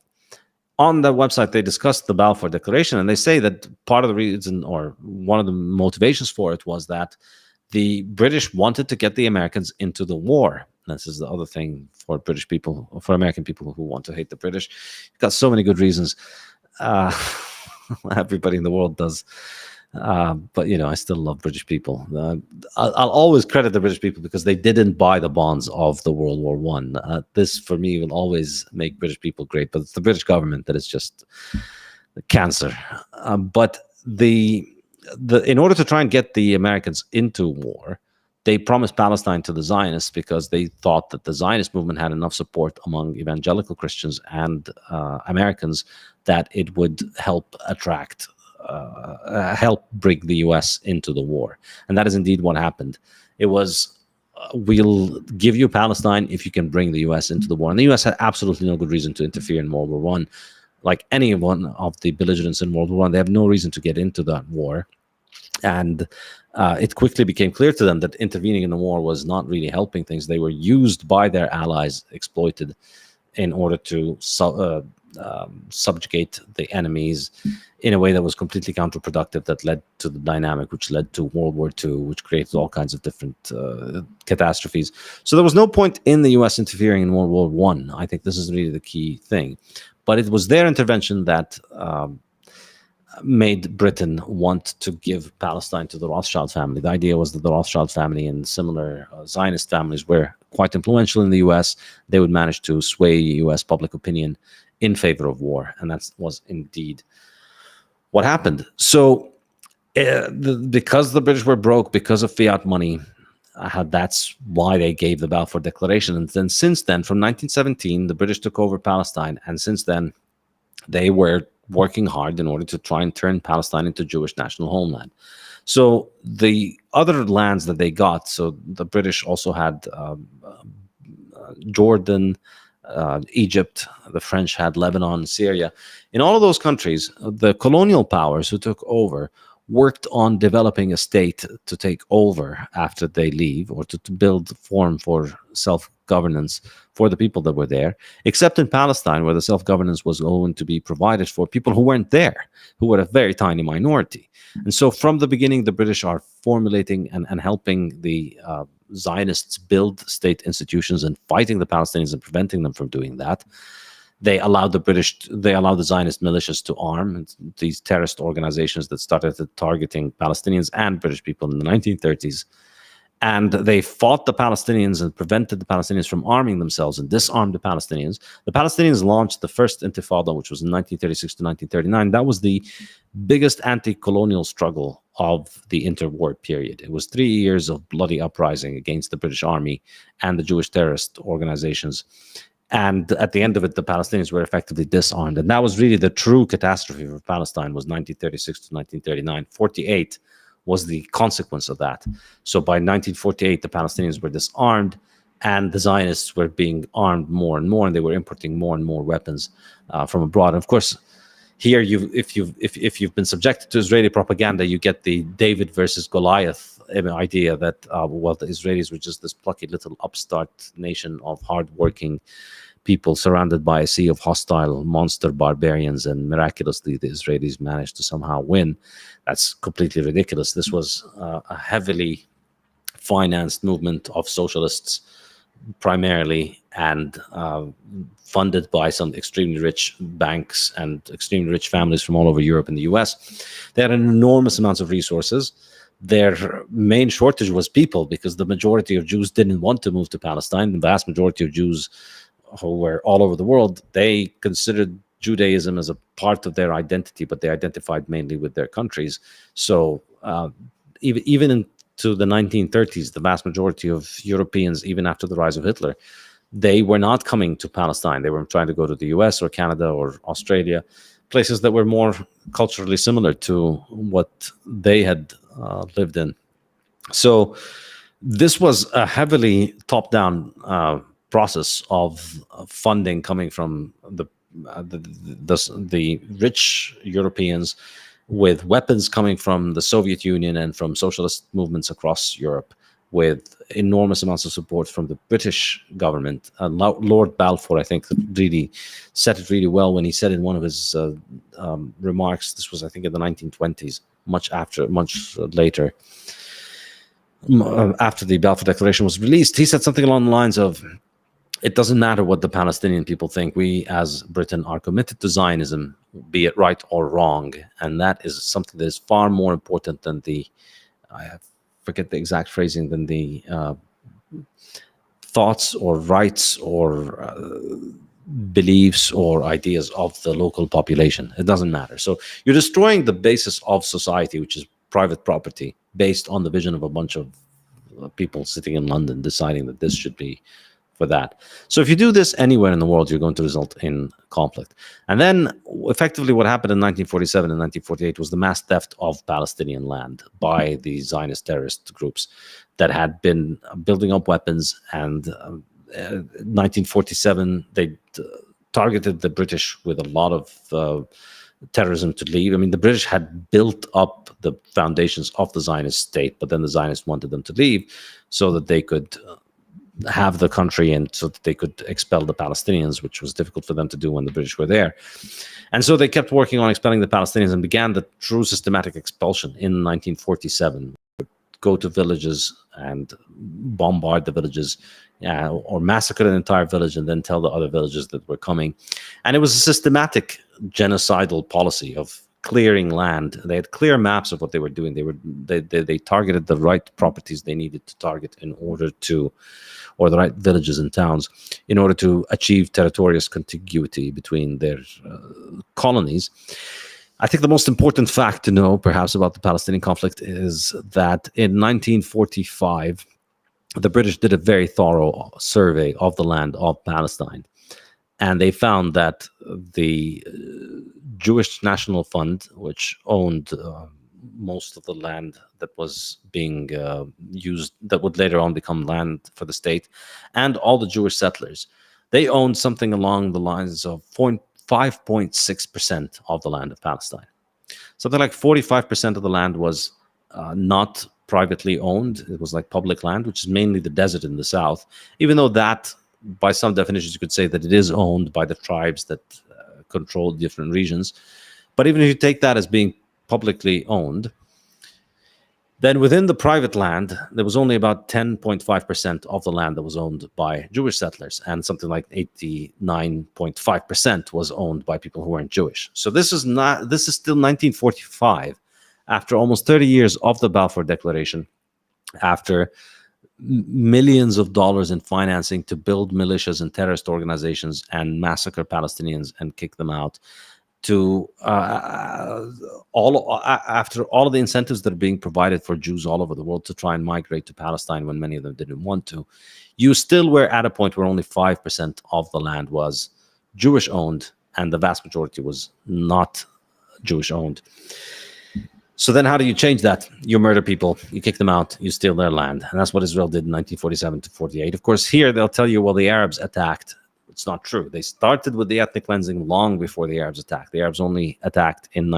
On that website, they discussed the Balfour Declaration, and they say that part of the reason, or one of the motivations for it, was that the British wanted to get the Americans into the war. This is the other thing for British people, for American people who want to hate the British. You've got so many good reasons. Everybody in the world does. But, you know, I still love British people. I'll always credit the British people because they didn't buy the bonds of the World War One. This, for me, will always make British people great. But it's the British government that is just cancer. But in order to try and get the Americans into war, they promised Palestine to the Zionists because they thought that the Zionist movement had enough support among evangelical Christians and Americans that it would help help bring the U.S. into the war. And that is indeed what happened. It was, we'll give you Palestine if you can bring the U.S. into the war. And the U.S. had absolutely no good reason to interfere in World War I. Like any one of the belligerents in World War I, they have no reason to get into that war. And it quickly became clear to them that intervening in the war was not really helping things. They were used by their allies, exploited in order to subjugate the enemies in a way that was completely counterproductive, that led to the dynamic which led to World War II, which created all kinds of different catastrophes. So there was no point in the U.S. interfering in World War I. I think this is really the key thing. But it was their intervention that made Britain want to give Palestine to the Rothschild family. The idea was that the Rothschild family and similar Zionist families were quite influential in the U.S. They would manage to sway U.S. public opinion in favor of war. And that was indeed what happened. So because the British were broke, because of fiat money, that's why they gave the Balfour Declaration. And then since then, from 1917, the British took over Palestine. And since then, they were working hard in order to try and turn Palestine into Jewish national homeland. So the other lands that they got, so the British also had Jordan, Egypt, the French had Lebanon, Syria. In all of those countries, the colonial powers who took over worked on developing a state to take over after they leave, or to build form for self-governance for the people that were there, except in Palestine, where the self-governance was going to be provided for people who weren't there, who were a very tiny minority. And so from the beginning, the British are formulating and helping the Zionists build state institutions and fighting the Palestinians and preventing them from doing that. They allowed the Zionist militias to arm these terrorist organizations that started targeting Palestinians and British people in the 1930s. And they fought the Palestinians and prevented the Palestinians from arming themselves and disarmed the Palestinians. The Palestinians launched the first Intifada, which was in 1936 to 1939. That was the biggest anti-colonial struggle of the interwar period. It was 3 years of bloody uprising against the British Army and the Jewish terrorist organizations. And at the end of it, the Palestinians were effectively disarmed. And that was really the true catastrophe for Palestine, was 1936 to 1939. 48 was the consequence of that. So by 1948, the Palestinians were disarmed, and the Zionists were being armed more and more, and they were importing more and more weapons from abroad. And of course, here, if you've been subjected to Israeli propaganda, you get the David versus Goliath idea that the Israelis were just this plucky little upstart nation of hardworking people surrounded by a sea of hostile monster barbarians, and miraculously the Israelis managed to somehow win. That's completely ridiculous. This was a heavily financed movement of socialists primarily, and funded by some extremely rich banks and extremely rich families from all over Europe and the US. They had an enormous amounts of resources. Their main shortage was people, because the majority of Jews didn't want to move to Palestine. The vast majority of Jews who were all over the world, they considered Judaism as a part of their identity, but they identified mainly with their countries. So even into the 1930s, the vast majority of Europeans, even after the rise of Hitler, they were not coming to Palestine. They were trying to go to the US or Canada or Australia, places that were more culturally similar to what they had lived in. So this was a heavily top-down process of funding coming from the rich Europeans, with weapons coming from the Soviet Union and from socialist movements across Europe, with enormous amounts of support from the British government. Lord Balfour, I think, really said it really well when he said in one of his remarks, this was, I think, in the 1920s, much later, after the Balfour Declaration was released, he said something along the lines of, it doesn't matter what the Palestinian people think. We, as Britain, are committed to Zionism, be it right or wrong. And that is something that is far more important than I forget the exact phrasing, than the thoughts or rights or beliefs or ideas of the local population. It doesn't matter. So you're destroying the basis of society, which is private property, based on the vision of a bunch of people sitting in London deciding that this should be for that. So if you do this anywhere in the world, you're going to result in conflict. And then effectively what happened in 1947 and 1948 was the mass theft of Palestinian land by the Zionist terrorist groups that had been building up weapons. And 1947, they targeted the British with a lot of terrorism to leave. I mean, the British had built up the foundations of the Zionist state, but then the Zionists wanted them to leave so that they could have the country and so that they could expel the Palestinians, which was difficult for them to do when the British were there. And so they kept working on expelling the Palestinians and began the true systematic expulsion in 1947. Go to villages and bombard the villages, or massacre an entire village and then tell the other villages that were coming. And it was a systematic genocidal policy of clearing land. They had clear maps of what they were doing. They targeted the right properties they needed to target in order to, or the right villages and towns, in order to achieve territorial contiguity between their colonies. I think the most important fact to know, perhaps, about the Palestinian conflict is that in 1945, the British did a very thorough survey of the land of Palestine. And they found that the Jewish National Fund, which owned most of the land that was being used, that would later on become land for the state, and all the Jewish settlers. They owned something along the lines of 5.6% of the land of Palestine. Something like 45% of the land was not privately owned. It was like public land, which is mainly the desert in the south, even though that, by some definitions, you could say that it is owned by the tribes that control different regions. But even if you take that as being publicly owned, then within the private land, there was only about 10.5% of the land that was owned by Jewish settlers, and something like 89.5% was owned by people who weren't Jewish. So this is still 1945, after almost 30 years of the Balfour Declaration, after millions of dollars in financing to build militias and terrorist organizations and massacre Palestinians and kick them out, to after all of the incentives that are being provided for Jews all over the world to try and migrate to Palestine when many of them didn't want to, you still were at a point where only 5% of the land was Jewish owned, and the vast majority was not Jewish owned. So then how do you change that? You murder people, you kick them out, you steal their land. And that's what Israel did in 1947 to 48. Of course, here they'll tell you, well, the Arabs attacked. It's not true. They started with the ethnic cleansing long before the Arabs attacked. The Arabs only attacked in in May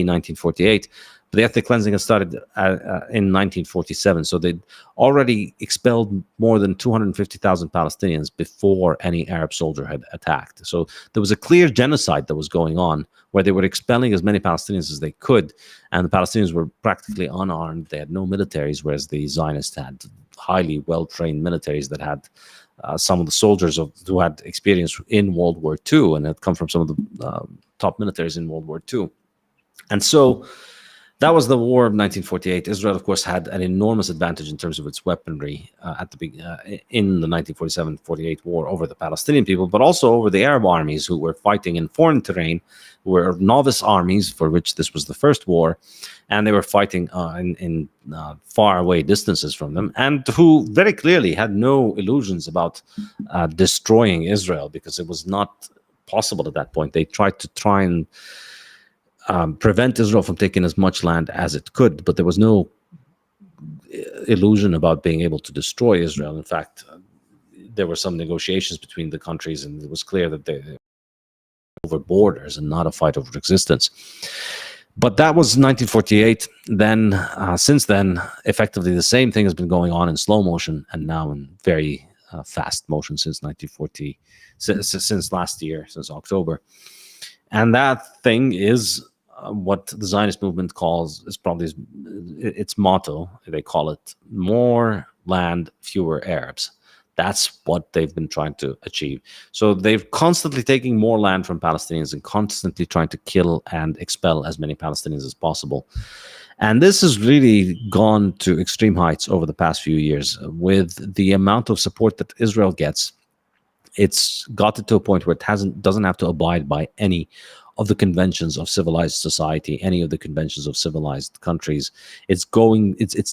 1948. But the ethnic cleansing had started in 1947. So they'd already expelled more than 250,000 Palestinians before any Arab soldier had attacked. So there was a clear genocide that was going on, where they were expelling as many Palestinians as they could. And the Palestinians were practically unarmed. They had no militaries, whereas the Zionists had highly well-trained militaries that had some of the soldiers who had experience in World War II and had come from some of the top militaries in World War II. And so that was the war of 1948. Israel, of course, had an enormous advantage in terms of its weaponry in the 1947-48 war over the Palestinian people, but also over the Arab armies who were fighting in foreign terrain, who were novice armies for which this was the first war, and they were fighting in far away distances from them, and who very clearly had no illusions about destroying Israel, because it was not possible at that point. They tried and prevent Israel from taking as much land as it could, but there was no illusion about being able to destroy Israel. In fact, there were some negotiations between the countries, and it was clear that they were over borders and not a fight over existence. But that was 1948. Then, since then, effectively the same thing has been going on in slow motion and now in very fast motion since 1940, since last year, since October. And that thing is what the Zionist movement calls, is probably its motto. They call it more land, fewer Arabs. That's what they've been trying to achieve. So they're constantly taking more land from Palestinians and constantly trying to kill and expel as many Palestinians as possible. And this has really gone to extreme heights over the past few years. With the amount of support that Israel gets, it's got it to a point where it doesn't have to abide by any of the conventions of civilized society, any of the conventions of civilized countries. It's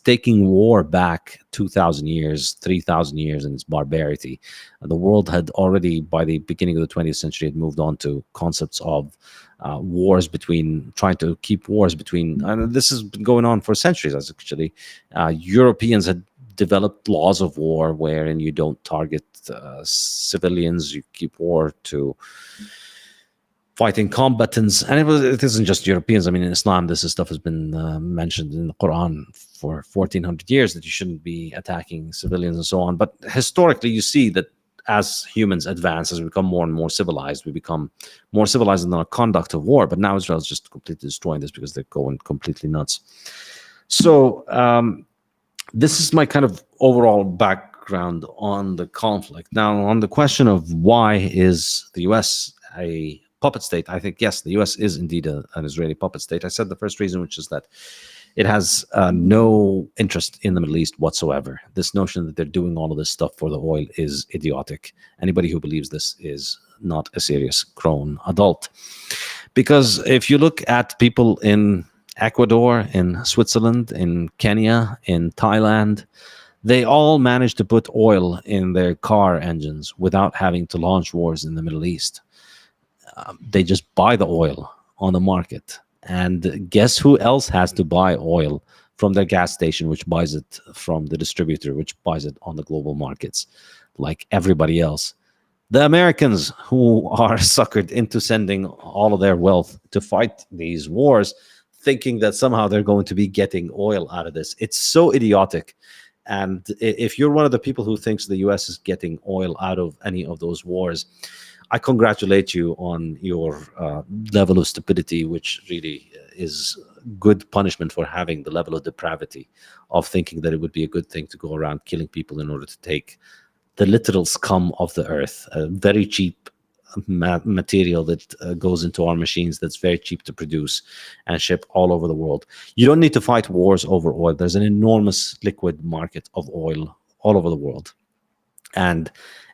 taking war back 2,000 years, 3,000 years in its barbarity. The world had already, by the beginning of the 20th century, had moved on to concepts of trying to keep wars between, and this has been going on for centuries, actually. Europeans had developed laws of war wherein you don't target civilians, you keep war to fighting combatants. And it isn't just Europeans. I mean, in Islam, this stuff has been mentioned in the Quran for 1400 years, that you shouldn't be attacking civilians and so on. But historically, you see that as humans advance, as we become more and more civilized, we become more civilized in our conduct of war. But now Israel is just completely destroying this because they're going completely nuts. So this is my kind of overall background on the conflict. Now, on the question of why is the U.S. a puppet state, I think, yes, the U.S. is indeed an Israeli puppet state. I said the first reason, which is that it has no interest in the Middle East whatsoever. This notion that they're doing all of this stuff for the oil is idiotic. Anybody who believes this is not a serious grown adult. Because if you look at people in Ecuador, in Switzerland, in Kenya, in Thailand, they all managed to put oil in their car engines without having to launch wars in the Middle East. They just buy the oil on the market And guess who else has to buy oil from their gas station, which buys it from the distributor, which buys it on the global markets, like everybody else? The Americans, who are suckered into sending all of their wealth to fight these wars, thinking that somehow they're going to be getting oil out of this. It's so idiotic. And if you're one of the people who thinks the US is getting oil out of any of those wars, I congratulate you on your level of stupidity, which really is good punishment for having the level of depravity of thinking that it would be a good thing to go around killing people in order to take the literal scum of the earth, a very cheap material that goes into our machines that's very cheap to produce and ship all over the world. You don't need to fight wars over oil. There's an enormous liquid market of oil all over the world. And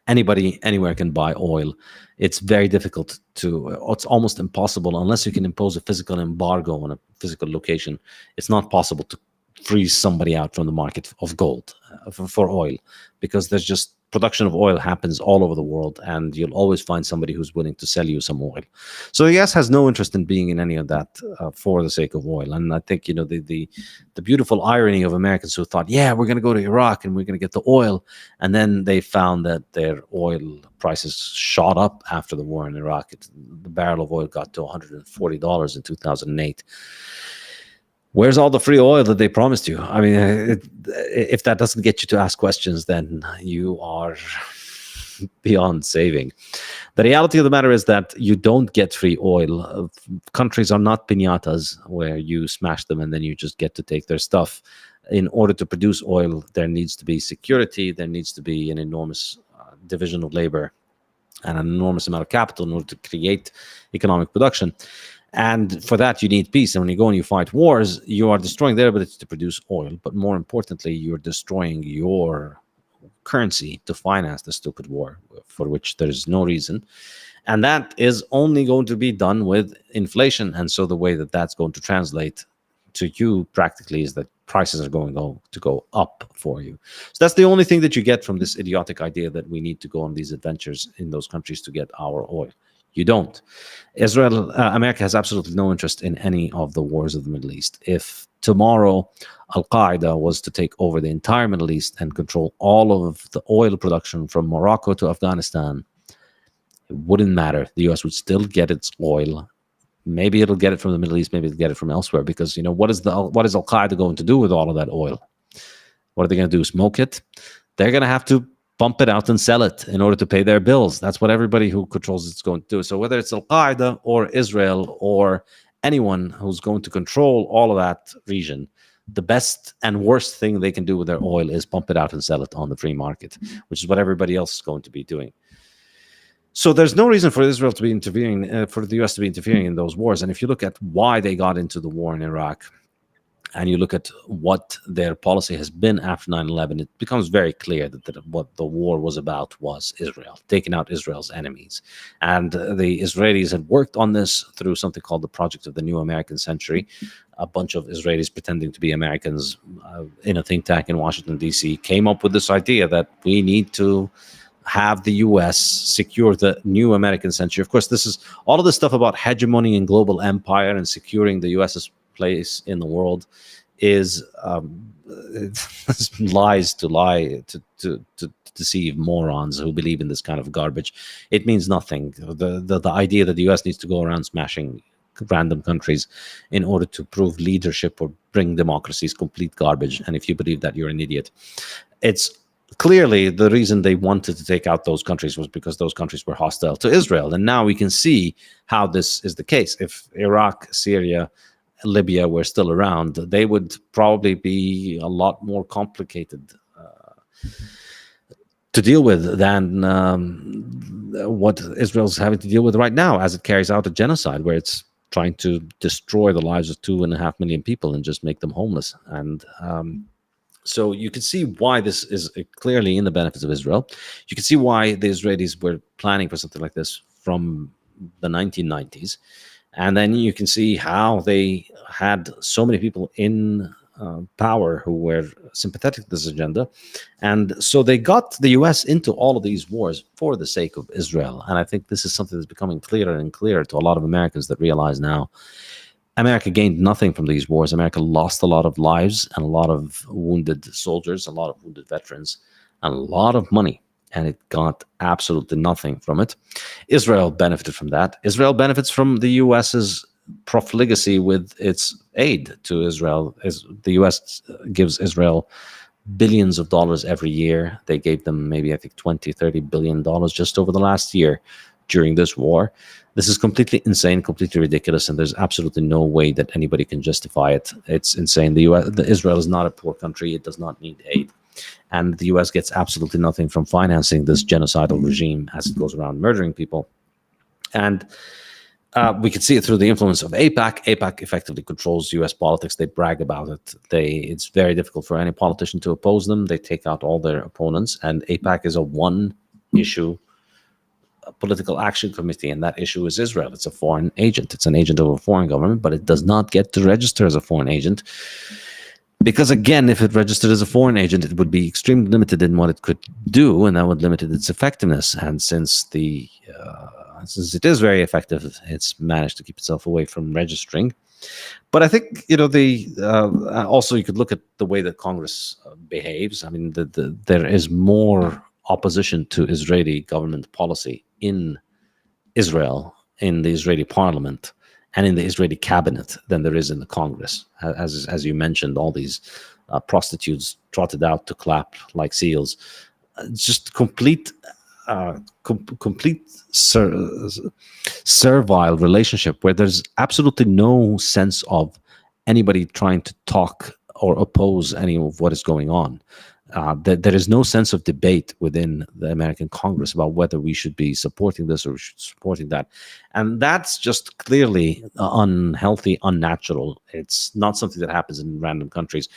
anybody anywhere can buy oil. It's very difficult it's almost impossible unless you can impose a physical embargo on a physical location. It's not possible to freeze somebody out from the market of gold for oil, because there's just production of oil happens all over the world, and you'll always find somebody who's willing to sell you some oil. So the US has no interest in being in any of that for the sake of oil. And I think, the beautiful irony of Americans who thought, yeah, we're going to go to Iraq and we're going to get the oil, and then they found that their oil prices shot up after the war in Iraq. The barrel of oil got to $140 in 2008. Where's all the free oil that they promised you? I mean, if that doesn't get you to ask questions, then you are beyond saving. The reality of the matter is that you don't get free oil. Countries are not piñatas where you smash them and then you just get to take their stuff. In order to produce oil, there needs to be security. There needs to be an enormous division of labor and an enormous amount of capital in order to create economic production. And for that, you need peace. And when you go and you fight wars, you are destroying their ability to produce oil. But more importantly, you're destroying your currency to finance the stupid war for which there's no reason. And that is only going to be done with inflation. And so the way that that's going to translate to you practically is that prices are going to go up for you. So that's the only thing that you get from this idiotic idea that we need to go on these adventures in those countries to get our oil. You don't. America has absolutely no interest in any of the wars of the Middle East. If tomorrow Al-Qaeda was to take over the entire Middle East and control all of the oil production from Morocco to Afghanistan, it wouldn't matter. The US would still get its oil. Maybe it'll get it from the Middle East, maybe it'll get it from elsewhere, because what is Al-Qaeda going to do with all of that oil? What are they going to do? Smoke it? They're going to have to pump it out and sell it in order to pay their bills. That's what everybody who controls it's going to do. So whether it's Al-Qaeda or Israel or anyone who's going to control all of that region, the best and worst thing they can do with their oil is pump it out and sell it on the free market, which is what everybody else is going to be doing. So there's no reason for Israel to be interfering, for the US to be interfering in those wars. And if you look at why they got into the war in Iraq, and you look at what their policy has been after 9/11, it becomes very clear that what the war was about was Israel, taking out Israel's enemies. And the Israelis had worked on this through something called the Project of the New American Century. A bunch of Israelis pretending to be Americans in a think tank in Washington, D.C., came up with this idea that we need to have the U.S. secure the new American century. Of course, this is all of this stuff about hegemony and global empire and securing the U.S.'s place in the world is lies to deceive morons who believe in this kind of garbage. It means nothing. The idea that the US needs to go around smashing random countries in order to prove leadership or bring democracy is complete garbage. And if you believe that, you're an idiot. It's clearly the reason they wanted to take out those countries was because those countries were hostile to Israel. And now we can see how this is the case. If Iraq, Syria, Libya were still around, they would probably be a lot more complicated to deal with than what Israel's having to deal with right now, as it carries out a genocide where it's trying to destroy the lives of 2.5 million people and just make them homeless. And so you can see why this is clearly in the benefits of Israel. You can see why the Israelis were planning for something like this from the 1990s. And then you can see how they had so many people in power who were sympathetic to this agenda. And so they got the US into all of these wars for the sake of Israel. And I think this is something that's becoming clearer and clearer to a lot of Americans that realize now America gained nothing from these wars. America lost a lot of lives and a lot of wounded soldiers, a lot of wounded veterans, and a lot of money, and it got absolutely nothing from it. Israel benefited from that. Israel benefits from the US's profligacy with its aid to Israel. The US gives Israel billions of dollars every year. They gave them maybe, I think, 20, 30 billion dollars just over the last year during this war. This is completely insane, completely ridiculous, and there's absolutely no way that anybody can justify it. It's insane. Israel is not a poor country. It does not need aid. And the US gets absolutely nothing from financing this genocidal regime as it goes around murdering people. And we can see it through the influence of AIPAC. AIPAC effectively controls US politics. They brag about it. It's very difficult for any politician to oppose them. They take out all their opponents. And AIPAC is a one-issue political action committee, and that issue is Israel. It's a foreign agent. It's an agent of a foreign government, but it does not get to register as a foreign agent. Because again, if it registered as a foreign agent, it would be extremely limited in what it could do, and that would limit its effectiveness. And since it is very effective, it's managed to keep itself away from registering. But I think also you could look at the way that Congress behaves. I mean, there is more opposition to Israeli government policy in Israel, in the Israeli parliament, and in the Israeli cabinet than there is in the Congress. As you mentioned, all these prostitutes trotted out to clap like seals. Just complete servile relationship where there's absolutely no sense of anybody trying to talk or oppose any of what is going on. There is no sense of debate within the American Congress about whether we should be supporting this or we should be supporting that. And that's just clearly unhealthy, unnatural. It's not something that happens in random countries.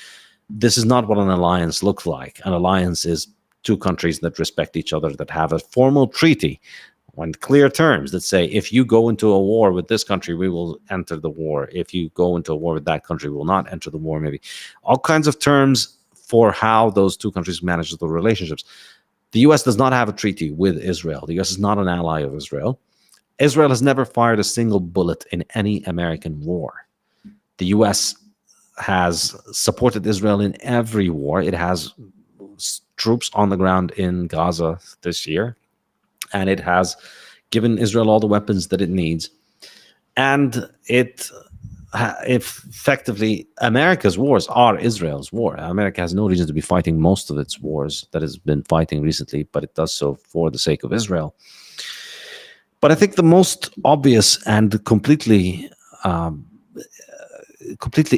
This is not what an alliance looks like. An alliance is two countries that respect each other, that have a formal treaty on clear terms that say, if you go into a war with this country, we will enter the war. If you go into a war with that country, we will not enter the war, maybe. All kinds of terms for how those two countries manage the relationships. The US does not have a treaty with Israel. The US is not an ally of Israel. Israel has never fired a single bullet in any American war. The US has supported Israel in every war. It has troops on the ground in Gaza this year, and it has given Israel all the weapons that it needs. And effectively, America's wars are Israel's war. America has no reason to be fighting most of its wars that it's been fighting recently, but it does so for the sake of Israel. But I think the most obvious and completely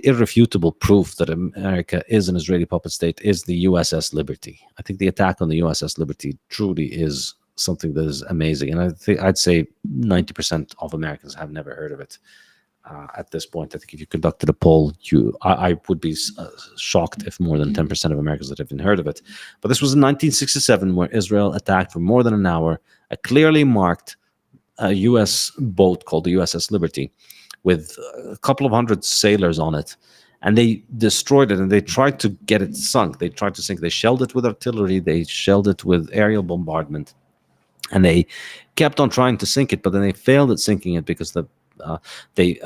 irrefutable proof that America is an Israeli puppet state is the USS Liberty. I think the attack on the USS Liberty truly is something that is amazing. And I'd say 90% of Americans have never heard of it. At this point, I think if you conducted a poll, I would be shocked if more than 10% of Americans had even heard of it. But this was in 1967, where Israel attacked for more than an hour a clearly marked U.S. boat called the USS Liberty, with a couple of hundred sailors on it. And they destroyed it, and they tried to get it sunk. They tried to sink. They shelled it with artillery. They shelled it with aerial bombardment. And they kept on trying to sink it, but then they failed at sinking it because they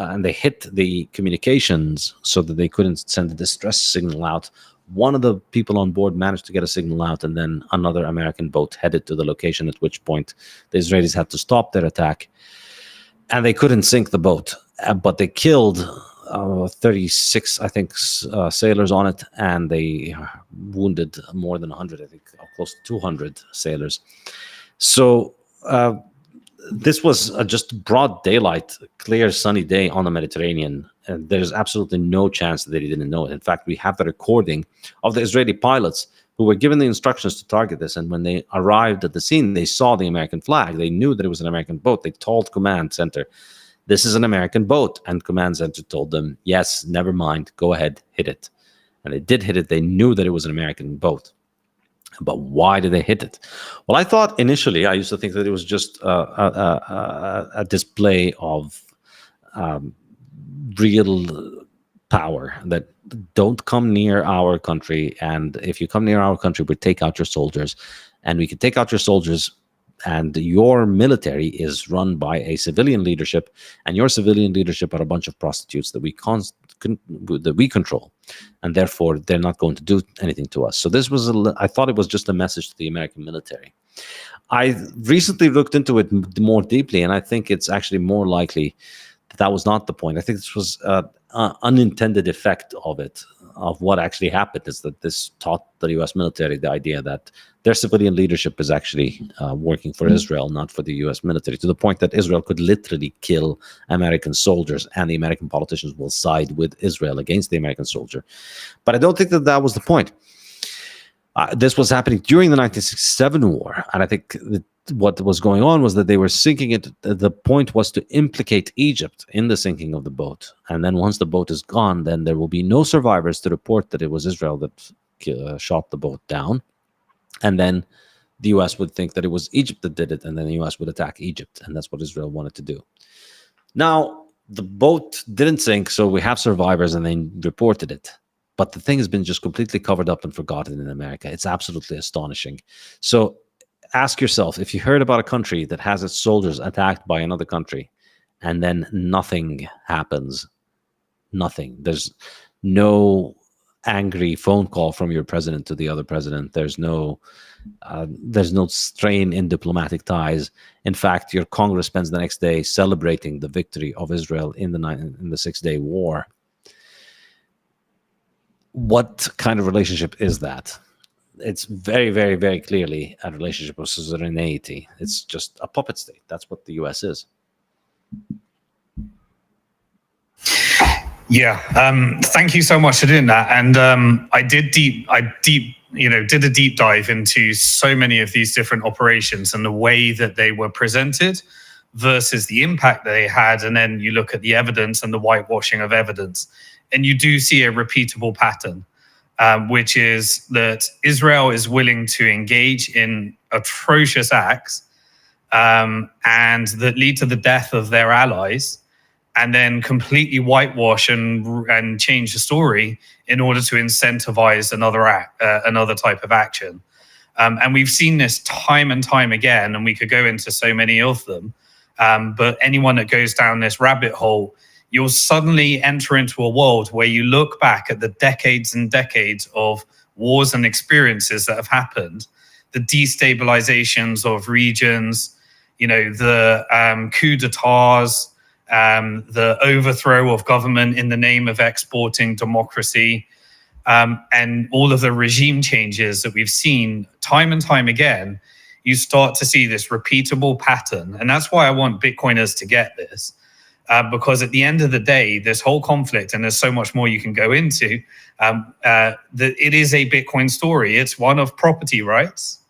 hit the communications so that they couldn't send a distress signal out. One of the people on board managed to get a signal out, and then another American boat headed to the location, at which point the Israelis had to stop their attack. And they couldn't sink the boat, but they killed 36, I think, sailors on it, and they wounded more than 100, I think, close to 200 sailors. So this was just broad daylight, clear, sunny day on the Mediterranean, and there's absolutely no chance that they didn't know it. In fact, we have the recording of the Israeli pilots who were given the instructions to target this, and when they arrived at the scene, they saw the American flag. They knew that it was an American boat. They told Command Center, this is an American boat, and Command Center told them, yes, never mind, go ahead, hit it. And they did hit it. They knew that it was an American boat. But why did they hit it? Well, I thought initially, I used to think that it was just a display of real power, that don't come near our country. And if you come near our country, we take out your soldiers. And we can take out your soldiers and your military is run by a civilian leadership, and your civilian leadership are a bunch of prostitutes that we control, and therefore they're not going to do anything to us. So this was I thought it was just a message to the American military. I recently looked into it more deeply, and I think it's actually more likely that was not the point. I think this was an unintended effect of it. Of what actually happened is that this taught the U.S. military the idea that their civilian leadership is actually working for Israel, not for the U.S. military, to the point that Israel could literally kill American soldiers, and the American politicians will side with Israel against the American soldier. But I don't think that that was the point. This was happening during the 1967 war, and I think what was going on was that they were sinking it. The point was to implicate Egypt in the sinking of the boat, and then once the boat is gone, then there will be no survivors to report that it was Israel that shot the boat down, and then the U.S. would think that it was Egypt that did it, and then the U.S. would attack Egypt, and that's what Israel wanted to do. Now, the boat didn't sink, so we have survivors, and they reported it. But the thing has been just completely covered up and forgotten in America. It's absolutely astonishing. So ask yourself, if you heard about a country that has its soldiers attacked by another country, and then nothing happens, nothing. There's no angry phone call from your president to the other president. There's no strain in diplomatic ties. In fact, your Congress spends the next day celebrating the victory of Israel in the 6-day war. What kind of relationship is that? It's very, very, very clearly a relationship of suzerainty. It's just a puppet state. That's what the U.S. is. Yeah, thank you so much for doing that. And I did a deep dive into so many of these different operations and the way that they were presented versus the impact they had. And then you look at the evidence and the whitewashing of evidence, and you do see a repeatable pattern, which is that Israel is willing to engage in atrocious acts and that lead to the death of their allies, and then completely whitewash and change the story in order to incentivize another type of action. And we've seen this time and time again, and we could go into so many of them. But anyone that goes down this rabbit hole, you'll suddenly enter into a world where you look back at the decades and decades of wars and experiences that have happened, the destabilizations of regions, the coup d'etats, the overthrow of government in the name of exporting democracy, and all of the regime changes that we've seen time and time again. You start to see this repeatable pattern. And that's why I want Bitcoiners to get this. Because at the end of the day, this whole conflict, and there's so much more you can go into, that it is a Bitcoin story. It's one of property rights,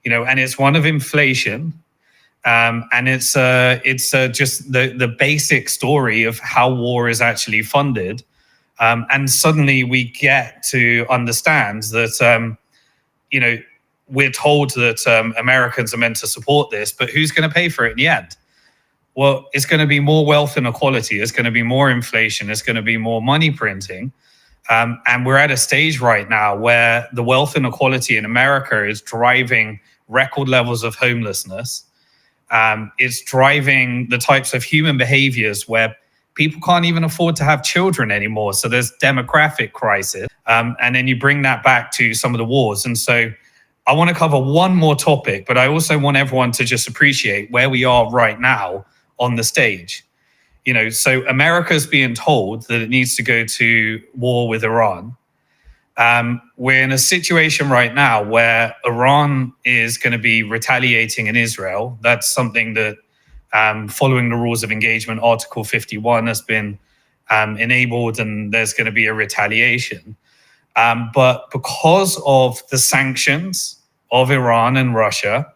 and it's one of inflation, and it's just the basic story of how war is actually funded. And suddenly we get to understand that, we're told that Americans are meant to support this, but who's going to pay for it in the end? Well, it's going to be more wealth inequality. It's going to be more inflation. It's going to be more money printing. And we're at a stage right now where the wealth inequality in America is driving record levels of homelessness. It's driving the types of human behaviors where people can't even afford to have children anymore. So there's demographic crisis. And then you bring that back to some of the wars. And so I want to cover one more topic, but I also want everyone to just appreciate where we are right now on the stage. So America's being told that it needs to go to war with Iran. We're in a situation right now where Iran is going to be retaliating in Israel. That's something that, following the rules of engagement, Article 51 has been enabled, and there's going to be a retaliation. But because of the sanctions of Iran and Russia,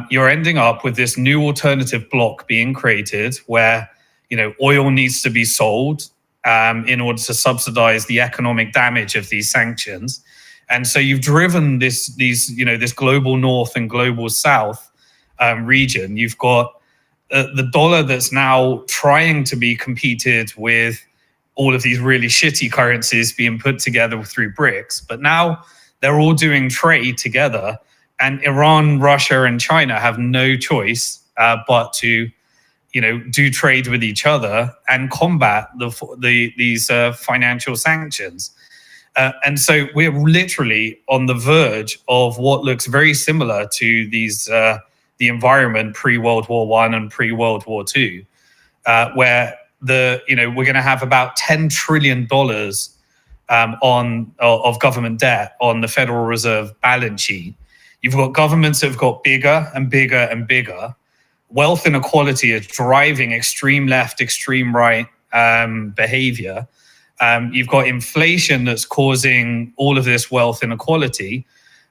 you're ending up with this new alternative bloc being created where, oil needs to be sold in order to subsidize the economic damage of these sanctions. And so you've driven this global north and global south region. You've got the dollar that's now trying to be competed with all of these really shitty currencies being put together through BRICS. But now they're all doing trade together And Iran, Russia, and China have no choice but to, do trade with each other and combat these financial sanctions. And so we're literally on the verge of what looks very similar to the environment pre-World War I and pre-World War II, where we're going to have about $10 trillion of government debt on the Federal Reserve balance sheet. You've got governments that have got bigger and bigger and bigger. Wealth inequality is driving extreme left, extreme right behavior. You've got inflation that's causing all of this wealth inequality.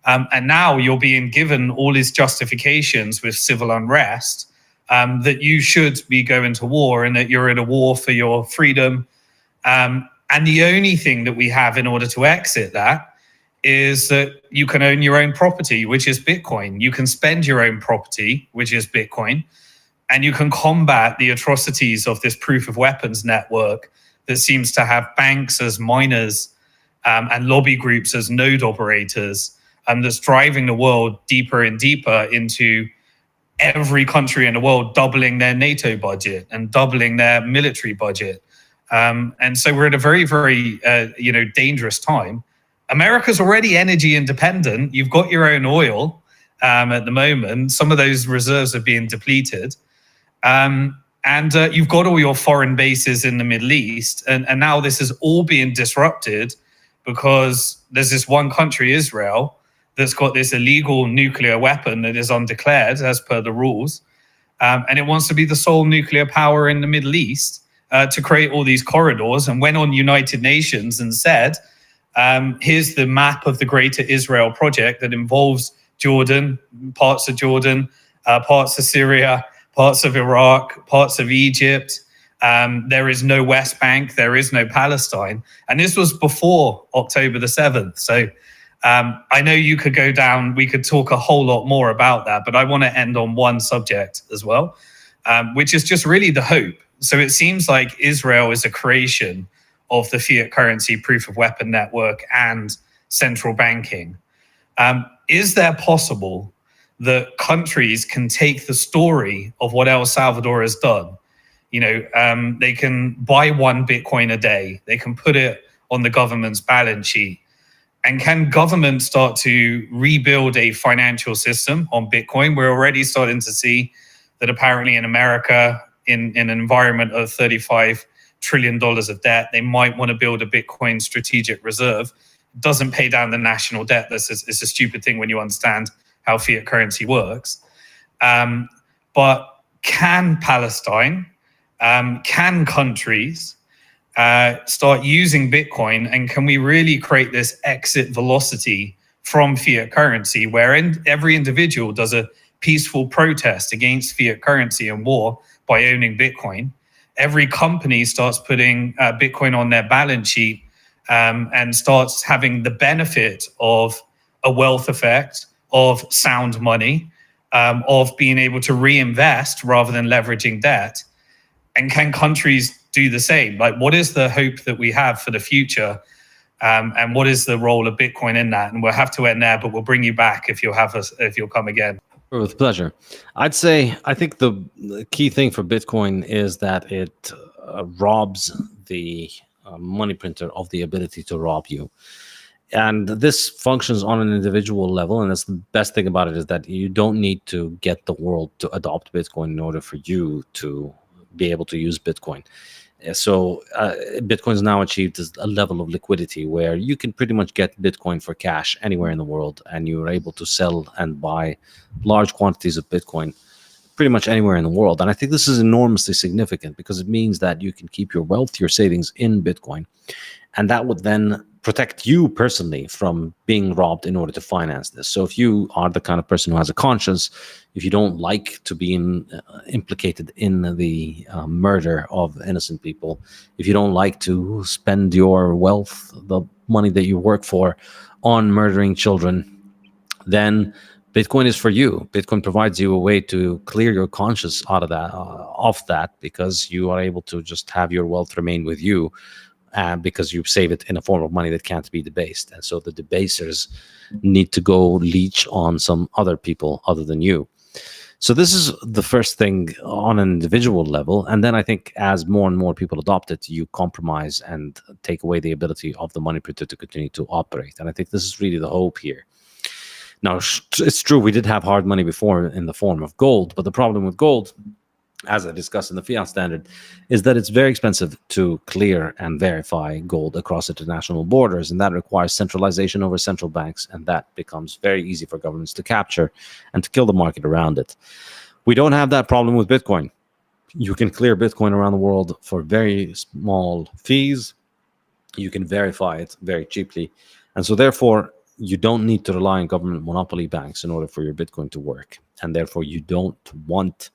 And now you're being given all these justifications with civil unrest that you should be going to war and that you're in a war for your freedom. And the only thing that we have in order to exit that is that you can own your own property, which is Bitcoin. You can spend your own property, which is Bitcoin. And you can combat the atrocities of this proof of weapons network that seems to have banks as miners and lobby groups as node operators, that's driving the world deeper and deeper into every country in the world doubling their NATO budget and doubling their military budget. And so we're at a very, very, dangerous time. America's already energy independent. You've got your own oil at the moment. Some of those reserves are being depleted. And you've got all your foreign bases in the Middle East. And now this is all being disrupted because there's this one country, Israel, that's got this illegal nuclear weapon that is undeclared as per the rules. And it wants to be the sole nuclear power in the Middle East to create all these corridors, and went on United Nations and said, here's the map of the Greater Israel Project that involves Jordan, parts of Syria, parts of Iraq, parts of Egypt. There is no West Bank, there is no Palestine. And this was before October the 7th. So I know you could go down, we could talk a whole lot more about that, but I want to end on one subject as well, which is just really the hope. So it seems like Israel is a creation of the fiat currency proof of weapon network and central banking. Is there possible that countries can take the story of what El Salvador has done? They can buy 1 Bitcoin a day. They can put it on the government's balance sheet. And can government start to rebuild a financial system on Bitcoin? We're already starting to see that apparently in America, in an environment of $35 trillion of debt, they might want to build a Bitcoin strategic reserve. It doesn't pay down the national debt. It's a stupid thing when you understand how fiat currency works. But can Palestine, can countries start using Bitcoin, and can we really create this exit velocity from fiat currency where every individual does a peaceful protest against fiat currency and war by owning Bitcoin? Every company starts putting Bitcoin on their balance sheet and starts having the benefit of a wealth effect, of sound money, of being able to reinvest rather than leveraging debt. And can countries do the same? Like, what is the hope that we have for the future? And what is the role of Bitcoin in that? And we'll have to end there, but we'll bring you back if you'll come again. With pleasure. I think the key thing for Bitcoin is that it robs the money printer of the ability to rob you. And this functions on an individual level. And that's the best thing about it, is that you don't need to get the world to adopt Bitcoin in order for you to be able to use Bitcoin. So Bitcoin has now achieved a level of liquidity where you can pretty much get Bitcoin for cash anywhere in the world, and you're able to sell and buy large quantities of Bitcoin pretty much anywhere in the world. And I think this is enormously significant because it means that you can keep your wealth, your savings in Bitcoin, and that would then protect you personally from being robbed in order to finance this. So if you are the kind of person who has a conscience, if you don't like to be implicated in the murder of innocent people, if you don't like to spend your wealth, the money that you work for, on murdering children, then Bitcoin is for you. Bitcoin provides you a way to clear your conscience out of that, because you are able to just have your wealth remain with you because you save it in a form of money that can't be debased. And so the debasers need to go leech on some other people other than you. So this is the first thing on an individual level. And then I think as more and more people adopt it, you compromise and take away the ability of the money printer to continue to operate. And I think this is really the hope here. Now, it's true, we did have hard money before in the form of gold, but the problem with gold, as I discussed in the Fiat standard, is that it's very expensive to clear and verify gold across international borders, and that requires centralization over central banks, and that becomes very easy for governments to capture and to kill the market around it. We don't have that problem with Bitcoin. You can clear Bitcoin around the world for very small fees. You can verify it very cheaply, and so therefore you don't need to rely on government monopoly banks in order for your Bitcoin to work, and therefore you don't want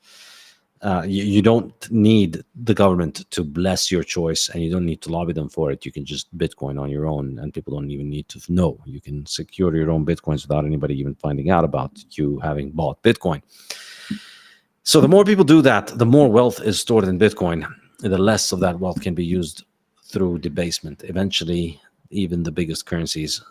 you don't need the government to bless your choice, and you don't need to lobby them for it. You can just Bitcoin on your own, and people don't even need to know. You can secure your own Bitcoins without anybody even finding out about you having bought Bitcoin. So the more people do that, the more wealth is stored in Bitcoin, the less of that wealth can be used through debasement. Eventually, even the biggest currencies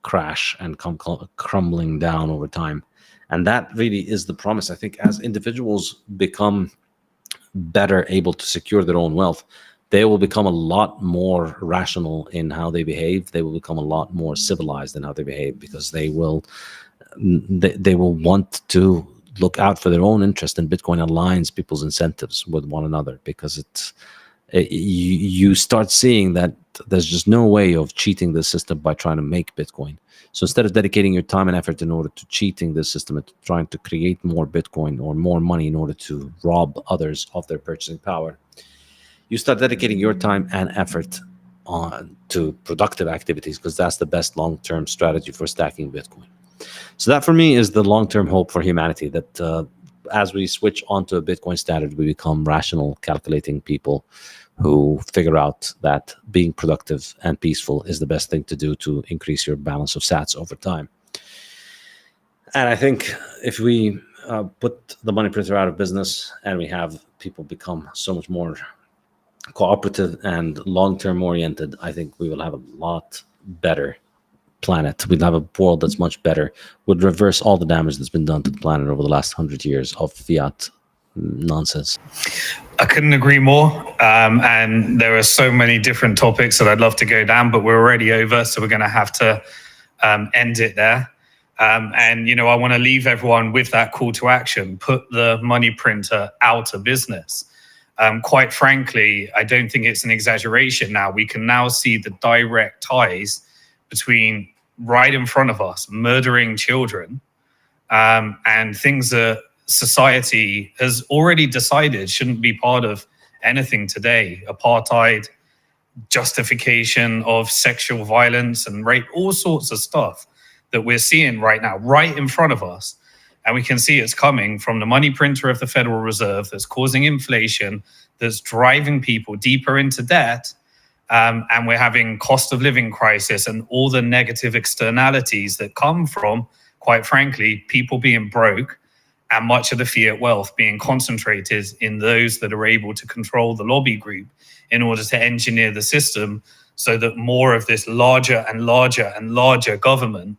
crash and come crumbling down over time. And that really is the promise. I think as individuals become better able to secure their own wealth, they will become a lot more rational in how they behave. They will become a lot more civilized in how they behave, because they will want to look out for their own interest. And Bitcoin aligns people's incentives with one another, because you start seeing that there's just no way of cheating the system by trying to make Bitcoin. So instead of dedicating your time and effort in order to cheating the system and trying to create more Bitcoin or more money in order to rob others of their purchasing power, you start dedicating your time and effort to productive activities, because that's the best long-term strategy for stacking Bitcoin. So that for me is the long-term hope for humanity, that as we switch onto a Bitcoin standard, we become rational, calculating people who figure out that being productive and peaceful is the best thing to do to increase your balance of sats over time. And I think if we put the money printer out of business and we have people become so much more cooperative and long-term oriented, I think we will have a lot better planet. We'd have a world that's much better, would reverse all the damage that's been done to the planet over the last 100 years of fiat nonsense. I couldn't agree more. And there are so many different topics that I'd love to go down, but we're already over, so we're going to have to end it there. And, I want to leave everyone with that call to action. Put the money printer out of business. Quite frankly, I don't think it's an exaggeration now. We can now see the direct ties between right in front of us murdering children and things that society has already decided shouldn't be part of anything today. Apartheid, justification of sexual violence and rape, all sorts of stuff that we're seeing right now, right in front of us. And we can see it's coming from the money printer of the Federal Reserve that's causing inflation, that's driving people deeper into debt. And we're having cost of living crisis and all the negative externalities that come from, quite frankly, people being broke and much of the fiat wealth being concentrated in those that are able to control the lobby group in order to engineer the system so that more of this larger and larger and larger government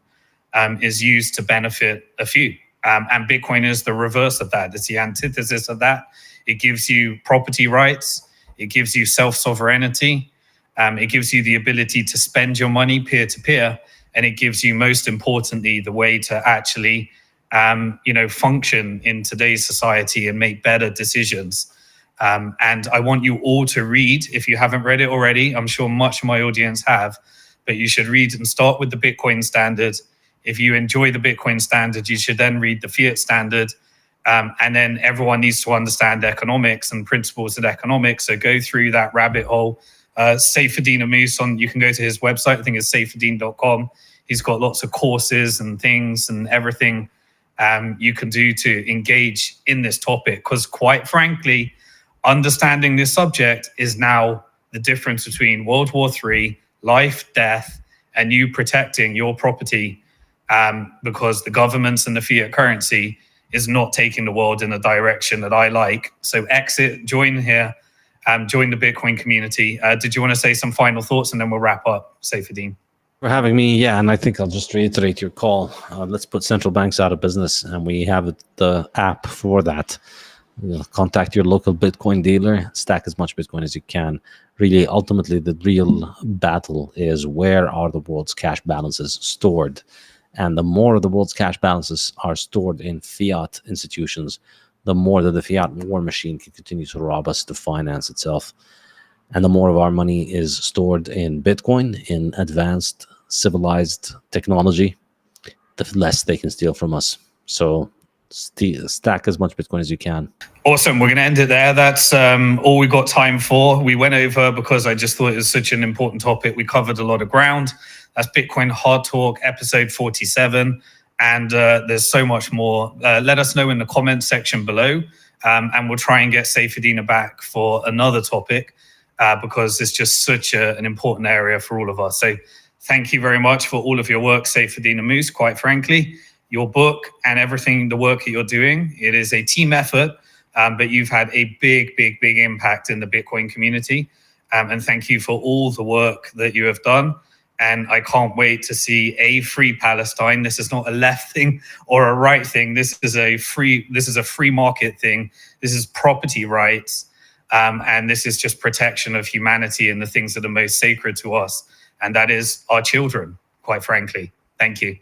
is used to benefit a few. And Bitcoin is the reverse of that. It's the antithesis of that. It gives you property rights. It gives you self-sovereignty. It gives you the ability to spend your money peer-to-peer. And it gives you, most importantly, the way to actually function in today's society and make better decisions. And I want you all to read, if you haven't read it already. I'm sure much of my audience have, but you should read and start with the Bitcoin standard. If you enjoy the Bitcoin standard, you should then read the Fiat standard. And then everyone needs to understand economics and principles of economics. So go through that rabbit hole. Saifedean Ammous, you can go to his website. I think it's saifedean.com. He's got lots of courses and things and everything you can do to engage in this topic, because quite frankly, understanding this subject is now the difference between World War III, life, death, and you protecting your property because the governments and the fiat currency is not taking the world in a direction that I like. So exit, join here, join the Bitcoin community. Did you want to say some final thoughts, and then we'll wrap up, Saifedean? For having me, yeah, and I think I'll just reiterate your call. Let's put central banks out of business, and we have the app for that. Contact your local Bitcoin dealer, stack as much Bitcoin as you can. Really, ultimately, the real battle is where are the world's cash balances stored? And the more of the world's cash balances are stored in fiat institutions, the more that the fiat war machine can continue to rob us to finance itself. And the more of our money is stored in Bitcoin, in advanced civilized technology, the less they can steal from us. So stack as much Bitcoin as you can. Awesome. We're going to end it there. That's all we got time for. We went over because I just thought it was such an important topic. We covered a lot of ground. That's Bitcoin Hard Talk, episode 47. And there's so much more. Let us know in the comments section below. And we'll try and get Saifedean back for another topic because it's just such an important area for all of us. So thank you very much for all of your work, Saifedean Ammous, quite frankly. Your book and everything, the work that you're doing, it is a team effort, but you've had a big impact in the Bitcoin community. And thank you for all the work that you have done. And I can't wait to see a free Palestine. This is not a left thing or a right thing. This is a free market thing. This is property rights. And this is just protection of humanity and the things that are most sacred to us. And that is our children, quite frankly. Thank you.